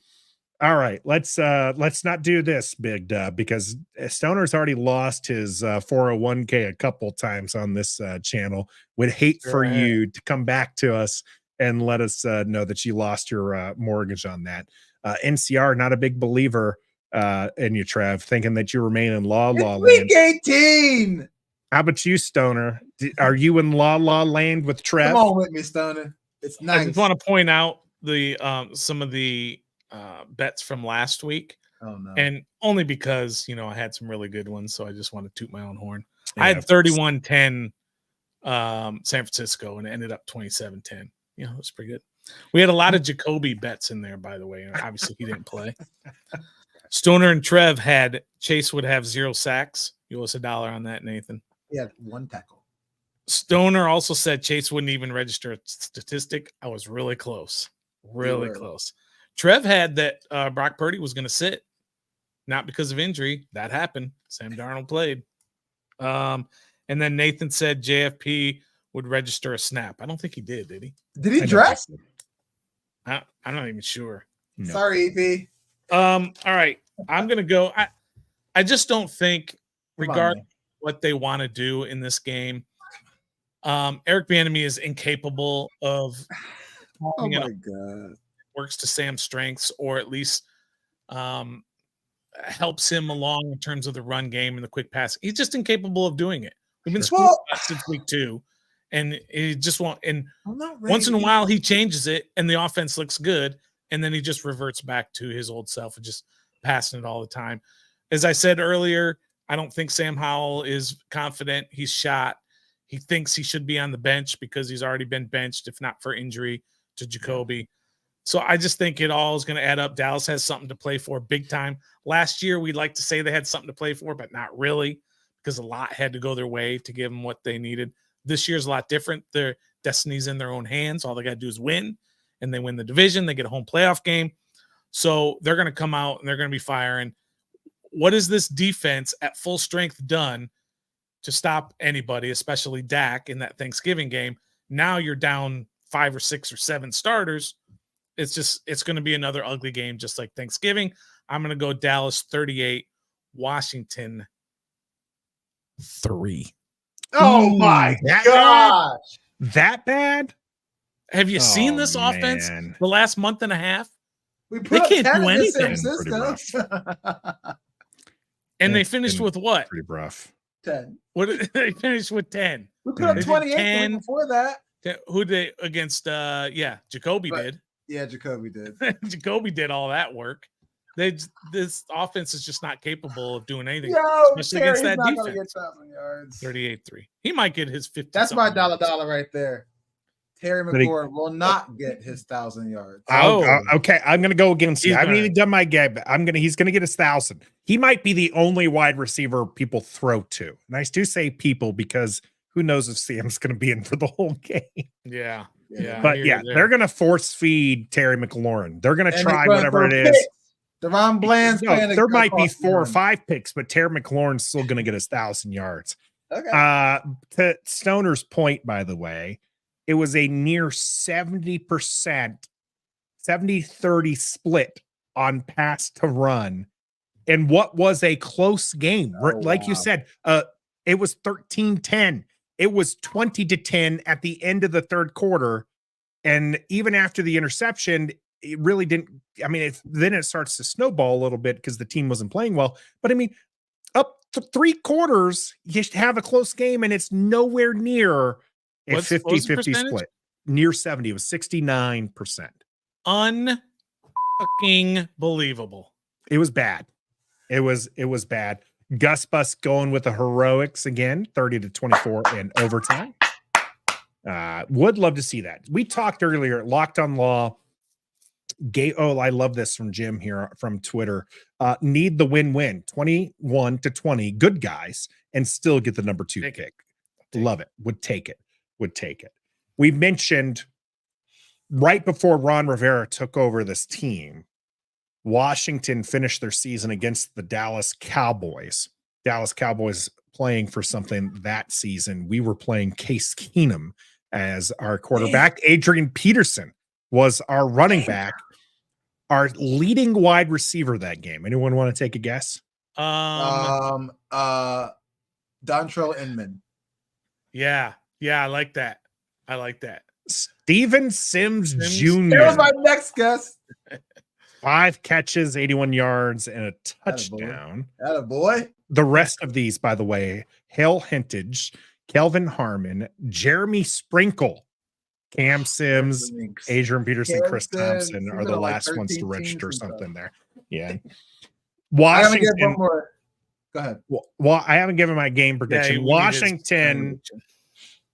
All right, let's not do this, Big Dub, because Stoner's already lost his 401k a couple times on this channel. Would hate for you to come back to us and let us know that you lost your mortgage on that. NCR, not a big believer in you, Trev, thinking that you remain in la land. Week 18. How about you, Stoner? Are you in la land with Trev? Come on with me, Stoner. It's nice. I just want to point out the some of the bets from last week. Oh no. And only because I had some really good ones, so I just want to toot my own horn. Yeah, I had 31-10 San Francisco and it ended up 27-10. It was pretty good. We had a lot of Jacoby bets in there, by the way. Obviously he didn't play. Stoner and Trev had Chase would have 0 sacks. You owe us $1 on that, Nathan. Yeah, 1 tackle. Stoner also said Chase wouldn't even register a statistic. I was really close. Really close. Trev had that Brock Purdy was going to sit, not because of injury. That happened. Sam Darnold played. And then Nathan said JFP would register a snap. I don't think he did he? Did he dress? I'm not even sure. No. Sorry, EP. All right. I'm going to go. I just don't think, Come on, regardless man. of what they want to do in this game, Eric Bieniemy is incapable of Oh calling it my god. works to Sam's strengths, or at least helps him along in terms of the run game and the quick pass. He's just incapable of doing it. We've been screwed Well, since week 2, and he just won't. And I'm not ready once in a to- while, he changes it, and the offense looks good, and then he just reverts back to his old self and just passing it all the time. As I said earlier, I don't think Sam Howell is confident. He's shot. He thinks he should be on the bench because he's already been benched, if not for injury to Jacoby. So I just think it all is going to add up. Dallas has something to play for big time. Last year, we'd like to say they had something to play for, but not really, because a lot had to go their way to give them what they needed. This year's a lot different. Their destiny's in their own hands. All they got to do is win, and they win the division. They get a home playoff game. So they're going to come out, and they're going to be firing. What has this defense at full strength done to stop anybody, especially Dak, in that Thanksgiving game? Now you're down 5 or 6 or 7 starters. It's going to be another ugly game, just like Thanksgiving. I'm going to go Dallas 38, Washington 3. Oh my that gosh. That bad? Have you seen this Oh, offense man. the last month and a half? We They put up can't 10 do against San anything. Francisco. And Yeah, they finished been with what? Pretty rough. 10. What did they finished with 10? We put up They did 28 the 10. week before that. Who they against? Jacoby But- did. Yeah, Jacoby did. Jacoby did all that work. This offense is just not capable of doing anything, Yo, especially Terry's against that not gonna defense. get 1,000 yards. 38-3. He might get his 50. That's my something yards. dollar right there. Terry But he- McLaurin will not get his 1,000 yards. Okay, I'm gonna go against you. He's I haven't gonna- even done my gag, but he's gonna get his 1,000. He might be the only wide receiver people throw to. And I do say people because who knows if Sam's gonna be in for the whole game. Yeah. Yeah. I But hear yeah, you there. they're gonna force feed Terry McLaurin. They're gonna And try they're gonna whatever it throw is. picks. Deron Bland's No, playing there might be across the 4 or line. 5 picks, but Terry McLaurin's still gonna get his 1,000 yards. Okay. To Stoner's point, by the way, it was a near 70%, 70-30 split on pass to run. And what was a close game? Like you wow. said, it was 13-10. It was 20-10 at the end of the third quarter. And even after the interception, it really didn't. I mean, then it starts to snowball a little bit because the team wasn't playing well. But I mean, up to 3 quarters, you have a close game, and it's nowhere near a What was the 50-50 percentage? split. Near 70. It was 69%. Unfucking believable. It was bad. It was bad. Gus Bus going with the heroics again, 30-24 in overtime. Would love to see that. We talked earlier, Locked on Law. I love this from Jim here from Twitter. Need the win-win, 21-20, good guys, and still get the number 2 Take it. pick. Love it. Would take it. We mentioned right before Ron Rivera took over this team, Washington finished their season against the Dallas Cowboys. Dallas Cowboys playing for something that season. We were playing Case Keenum as our quarterback. Adrian Peterson was our running back, our leading wide receiver that game. Anyone want to take a guess? Dontrell Inman. Yeah, I like that. Steven Sims Sims. Jr. That was my next guess. 5 catches, 81 yards, and a touchdown. Attaboy. The rest of these, by the way, Hale Hintage, Kelvin Harmon, Jeremy Sprinkle, Cam Sims, Adrian Peterson, Cam Chris Sims, Thompson he's are been the on like last ones to 13 register teams and something stuff. there. Yeah. I gotta get one Washington. more. Go ahead. Well, I haven't given my game prediction. we need his Washington prediction.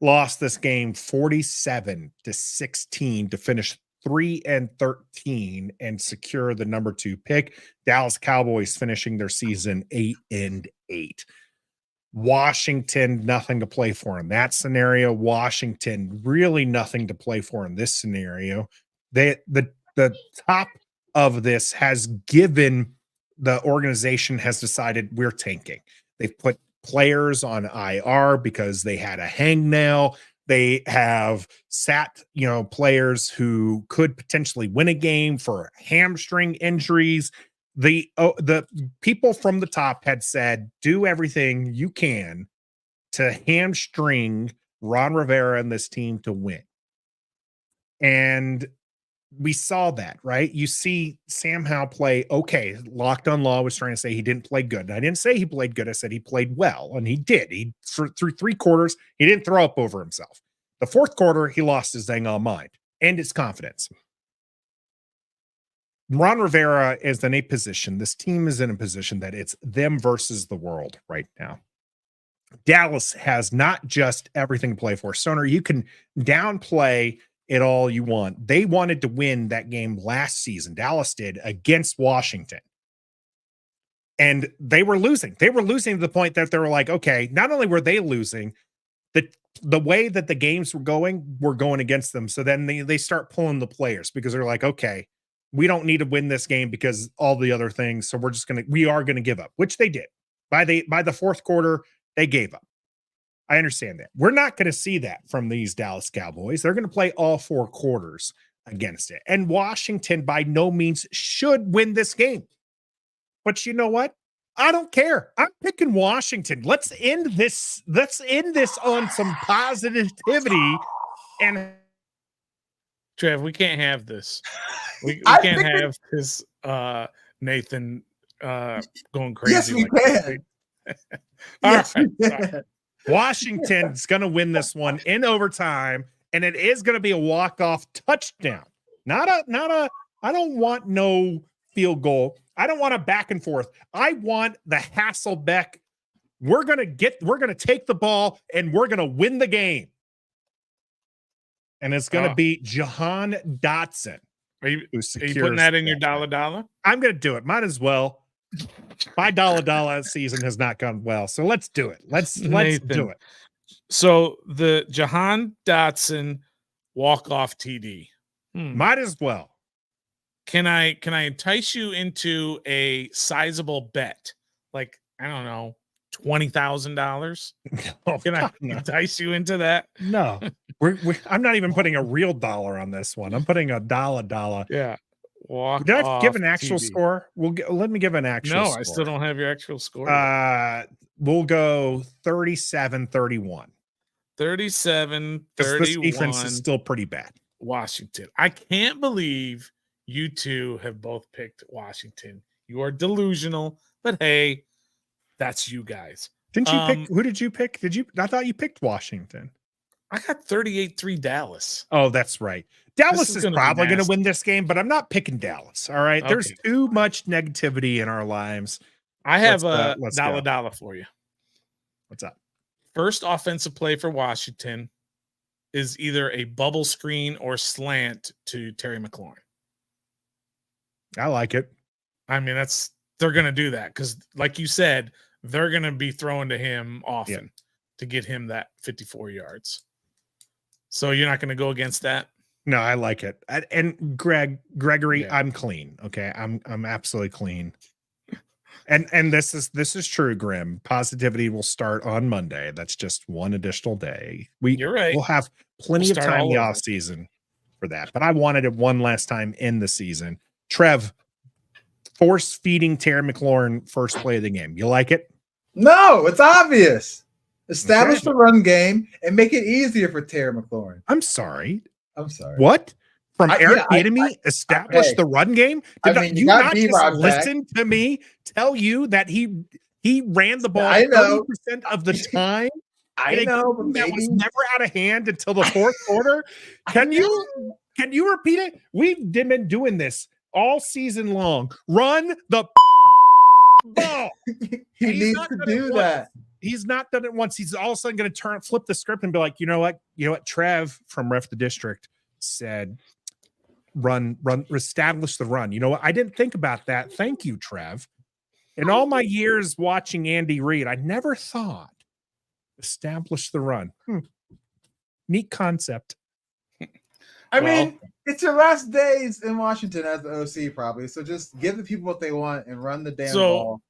lost this game 47-16 to finish 3-13 and secure the number 2 pick. Dallas Cowboys finishing their season 8-8. Washington, nothing to play for in that scenario. Washington, really nothing to play for in this scenario. The top of this has given the organization has decided we're tanking. They've put players on IR because they had a hangnail. They have sat, players who could potentially win a game for hamstring injuries. the people from the top had said, do everything you can to hamstring Ron Rivera and this team to win. And we saw that, right? You see Sam Howell play okay. Locked on Law was trying to say he didn't play good. And I didn't say he played good. I said he played well, and he did. Through 3 quarters, he didn't throw up over himself. The 4th quarter, he lost his dang on mind and his confidence. Ron Rivera is in a position. This team is in a position that it's them versus the world right now. Dallas has not just everything to play for. Stoner, you can downplay it all you want. They wanted to win that game last season. Dallas did, against Washington. And they were losing. They were losing to the point that they were like, okay, not only were they losing, the way that the games were going against them. So then they start pulling the players because they're like, okay, we don't need to win this game because all the other things. So we are going to give up, which they did. By the 4th quarter, they gave up. I understand that. We're not going to see that from these Dallas Cowboys. They're going to play all 4 quarters against it. And Washington by no means should win this game. But you know what? I don't care. I'm picking Washington. Let's end this on some positivity. And Trev, we can't have this. We can't have this Nathan going crazy. Yes, we can. Yes, we can. Washington's going to win this one in overtime, and it is going to be a walk-off touchdown. I don't want no field goal. I don't want a back and forth. I want the Hasselbeck. We're going to take the ball and we're going to win the game. And it's going to be Jahan Dotson. Are you putting that in your dollar? I'm going to do it. Might as well. My dollar season has not gone well. So let's do it. Let's do it. So the Jahan Dotson walk-off TD. Might as well. Can I entice you into a sizable bet? Like, I don't know, $20,000? Can I entice you into that? No. I'm not even putting a real dollar on this one. I'm putting a dollar. Yeah. Did I give an actual score? Let me give an actual score. I still don't have your actual score. We'll go 37-31. 37-31. This defense is still pretty bad. Washington. I can't believe you two have both picked Washington. You are delusional, but hey, that's you guys. Didn't you pick? Who did you pick? I thought you picked Washington. I got 38-3 Dallas. Oh, that's right. Dallas is probably going to win this game, but I'm not picking Dallas. All right. Okay. There's too much negativity in our lives. I have a dollar for you. What's up? First offensive play for Washington is either a bubble screen or slant to Terry McLaurin. I like it. I mean, they're going to do that because, like you said, they're going to be throwing to him often to get him that 54 yards. So you're not going to go against that? No, I like it. And Gregory, I'm clean. Okay, I'm absolutely clean. And this is true, Grim. Positivity will start on Monday. That's just one additional day. You're right. We'll have plenty of time in the off season for that. But I wanted it one last time in the season. Trev, force feeding Terry McLaurin first play of the game. You like it? No, it's obvious. Establish the run game and make it easier for Terry McLaurin. I'm sorry. What? From Eric Bieniemy, establish the run game? Did you not just listen to me tell you that he ran the ball 30% of the time? I know, but that was never out of hand until the 4th quarter. Can you repeat it? We've been doing this all season long. Run the ball. He needs to do that. He's not done it once. He's all of a sudden going to flip the script and be like, you know what? Trev from Ref the District said, run, establish the run. You know what? I didn't think about that. Thank you, Trev. In all my years watching Andy Reid, I never thought establish the run. Neat concept. I mean, it's your last days in Washington as the OC, probably. So just give the people what they want and run the damn ball.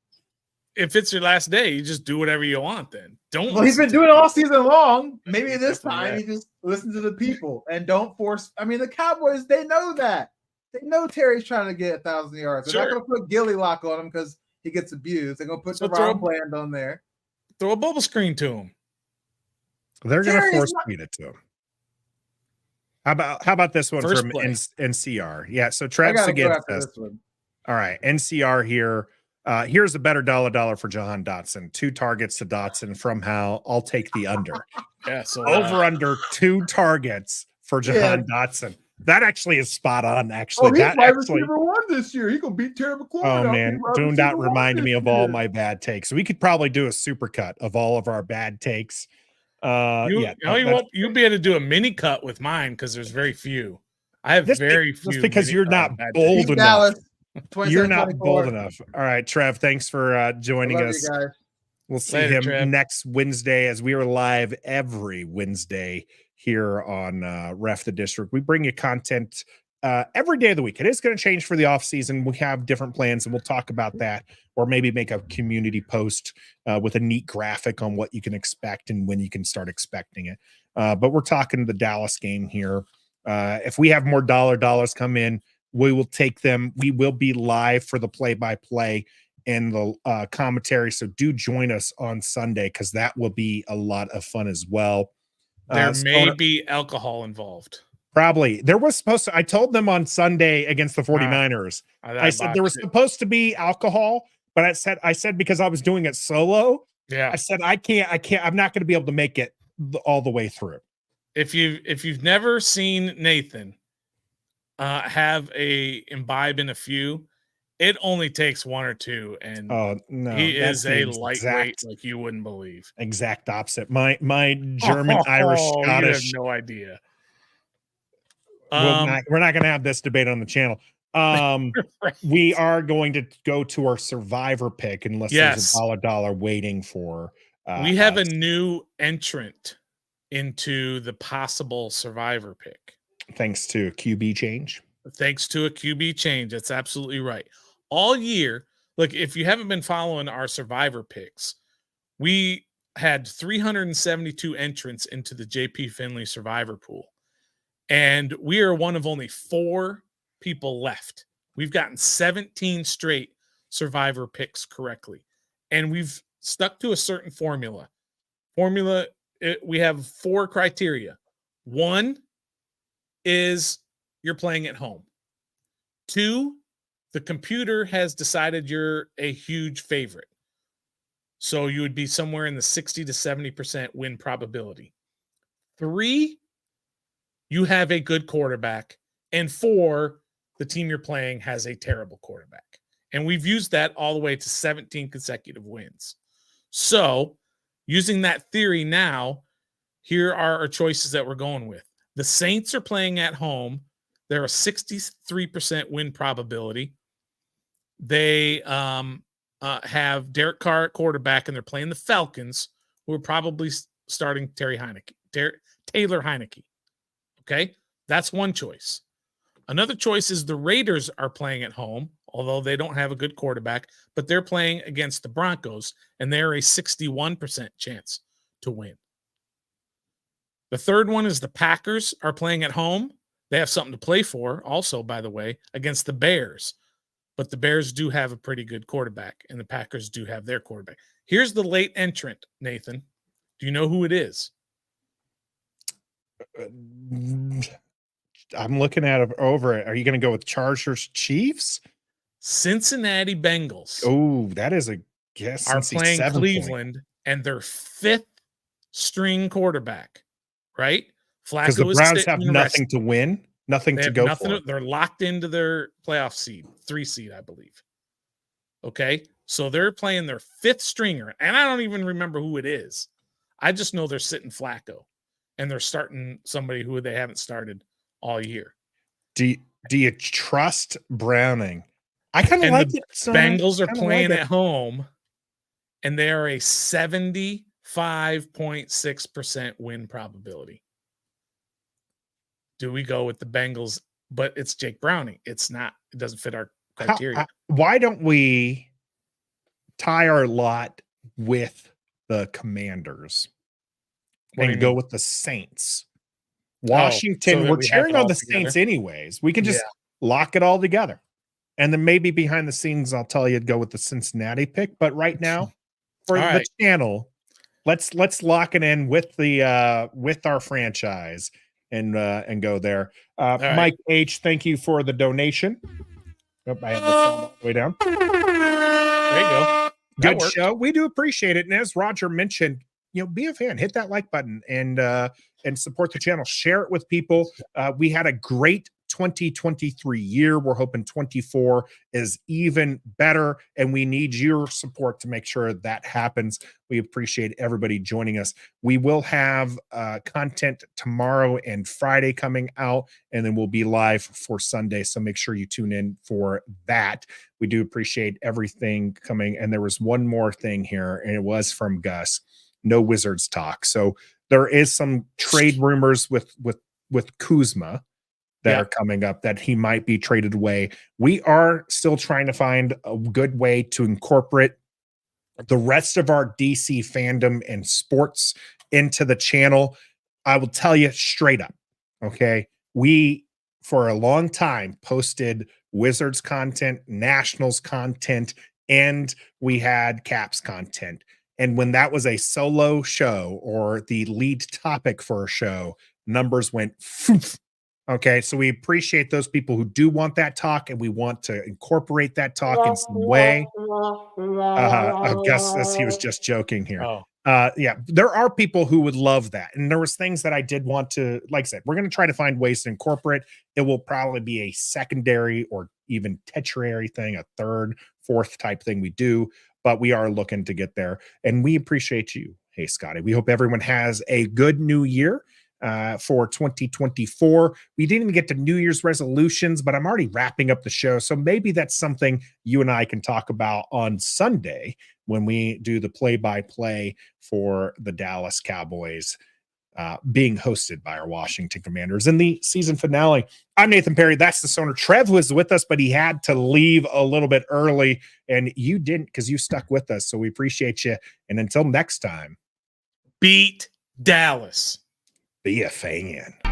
If it's your last day, you just do whatever you want then. Well, he's been doing it all season long. Maybe this time he just listen to the people and don't force. I mean, the Cowboys, they know that. They know Terry's trying to get 1,000 yards. They're not Sure. going to put Gilly Lock on him because he gets abused. They're going to put So Deron Bland on there. Throw a bubble screen to him. They're going to Terry's force not- feed it to him. How about this one First from play. NCR? Yeah, so I Trev's got to go against after us. this one. All right, NCR here. Here's a better dollar for Jahan Dotson. 2 targets to Dotson from Howell. I'll take the under. Yeah, so Over under 2 targets for Jahan Dotson. That actually is spot on. Actually, he's that wide actually. receiver 1 this year. He gonna beat Terry McLaurin. Oh man, do not remind me of all my bad takes. We could probably do a supercut of all of our bad takes. you'll be able to do a mini cut with mine because there's very few. I have very few. Just because you're not bad bold takes. enough. Dallas, You're not bold enough. All right, Trev, thanks for joining us. You guys. We'll see Later, him Trev. next Wednesday, as we are live every Wednesday here on Ref the District. We bring you content every day of the week. It is going to change for the off season. We have different plans, and we'll talk about that, or maybe make a community post with a neat graphic on what you can expect and when you can start expecting it. But we're talking the Dallas game here. If we have more dollars come in, we will take them. We will be live for the play-by-play and the commentary. So do join us on Sunday, because that will be a lot of fun as well. There may be alcohol involved. Probably. There was supposed to, I told them on Sunday against the 49ers. I said there was supposed to be alcohol, but I said because I was doing it solo. Yeah. I said I can't, I'm not going to be able to make it all the way through. If you've never seen Nathan have a imbibe in a few, it only takes 1 or 2, and he is a lightweight like you wouldn't believe. Exact opposite. My German, Irish, Scottish. You have no idea. We're not going to have this debate on the channel. We are going to go to our survivor pick unless there's a dollar waiting for. We have a new entrant into the possible survivor pick. Thanks to a QB change. Thanks to a QB change. That's absolutely right. All year, look, if you haven't been following our survivor picks, we had 372 entrants into the JP Finley survivor pool. And we are one of only 4 people left. We've gotten 17 straight survivor picks correctly. And we've stuck to a certain formula. We have 4 criteria. 1 is you're playing at home. 2, the computer has decided you're a huge favorite. So you would be somewhere in the 60 to 70% win probability. 3, you have a good quarterback. And 4, the team you're playing has a terrible quarterback. And we've used that all the way to 17 consecutive wins. So using that theory now, here are our choices that we're going with. The Saints are playing at home. They're a 63% win probability. They have Derek Carr at quarterback, and they're playing the Falcons, who are probably starting Taylor Heineke. Okay, that's one choice. Another choice is the Raiders are playing at home, although they don't have a good quarterback, but they're playing against the Broncos, and they're a 61% chance to win. The third one is the Packers are playing at home. They have something to play for also, by the way, against the Bears. But the Bears do have a pretty good quarterback, and the Packers do have their quarterback. Here's the late entrant, Nathan. Do you know who it is? I'm looking at it over it. Are you going to go with Chargers Chiefs? Cincinnati Bengals. Oh, that is a guess. Are playing Cleveland, and their 5th string quarterback, right? Because the Browns have nothing to win, nothing to go for. They're locked into their playoff seed, 3 seed, I believe. Okay, so they're playing their 5th stringer, and I don't even remember who it is. I just know they're sitting Flacco, and they're starting somebody who they haven't started all year. Do you trust Browning? I kind of like it. Bengals are playing at home, and they are a 75.6% win probability. Do we go with the Bengals? But it's Jake Browning. It doesn't fit our criteria. Why don't we tie our lot with the Commanders and go with the Saints? Washington, we're cheering on the Saints anyways. We can just lock it all together. And then maybe behind the scenes, I'll tell you to go with the Cincinnati pick. But right now, for All the right. channel, let's lock it in with the with our franchise and go there. right. Mike H, thank you for the donation. Oh, I have the sound all the way down. There you go. Good show. We do appreciate it. And as Roger mentioned, be a fan, hit that like button and support the channel. Share it with people. We had a great 2023 year. We're hoping 24 is even better, and we need your support to make sure that happens. We appreciate everybody joining us. We will have content tomorrow and Friday coming out, and then we'll be live for Sunday. So make sure you tune in for that. We do appreciate everything coming. And there was one more thing here, and it was from Gus. No Wizards talk. So there is some trade rumors with Kuzma that are coming up that he might be traded away. We are still trying to find a good way to incorporate the rest of our DC fandom and sports into the channel. I will tell you straight up, okay? We, for a long time, posted Wizards content, Nationals content, and we had Caps content. And when that was a solo show or the lead topic for a show, numbers went poof. Okay, so we appreciate those people who do want that talk, and we want to incorporate that talk in some way. I guess he was just joking here. Yeah, there are people who would love that. And there was things that I did want to, like I said, we're going to try to find ways to incorporate. It will probably be a secondary or even tertiary thing, a third, fourth type thing we do, but we are looking to get there. And we appreciate you. Hey, Scotty, we hope everyone has a good new year. For 2024. We didn't even get to New Year's resolutions, but I'm already wrapping up the show. So maybe that's something you and I can talk about on Sunday when we do the play-by-play for the Dallas Cowboys being hosted by our Washington Commanders in the season finale. I'm Nathan Perry. That's the Stoner. Trev was with us, but he had to leave a little bit early, and you didn't because you stuck with us. So we appreciate you. And until next time, beat Dallas. be a fan.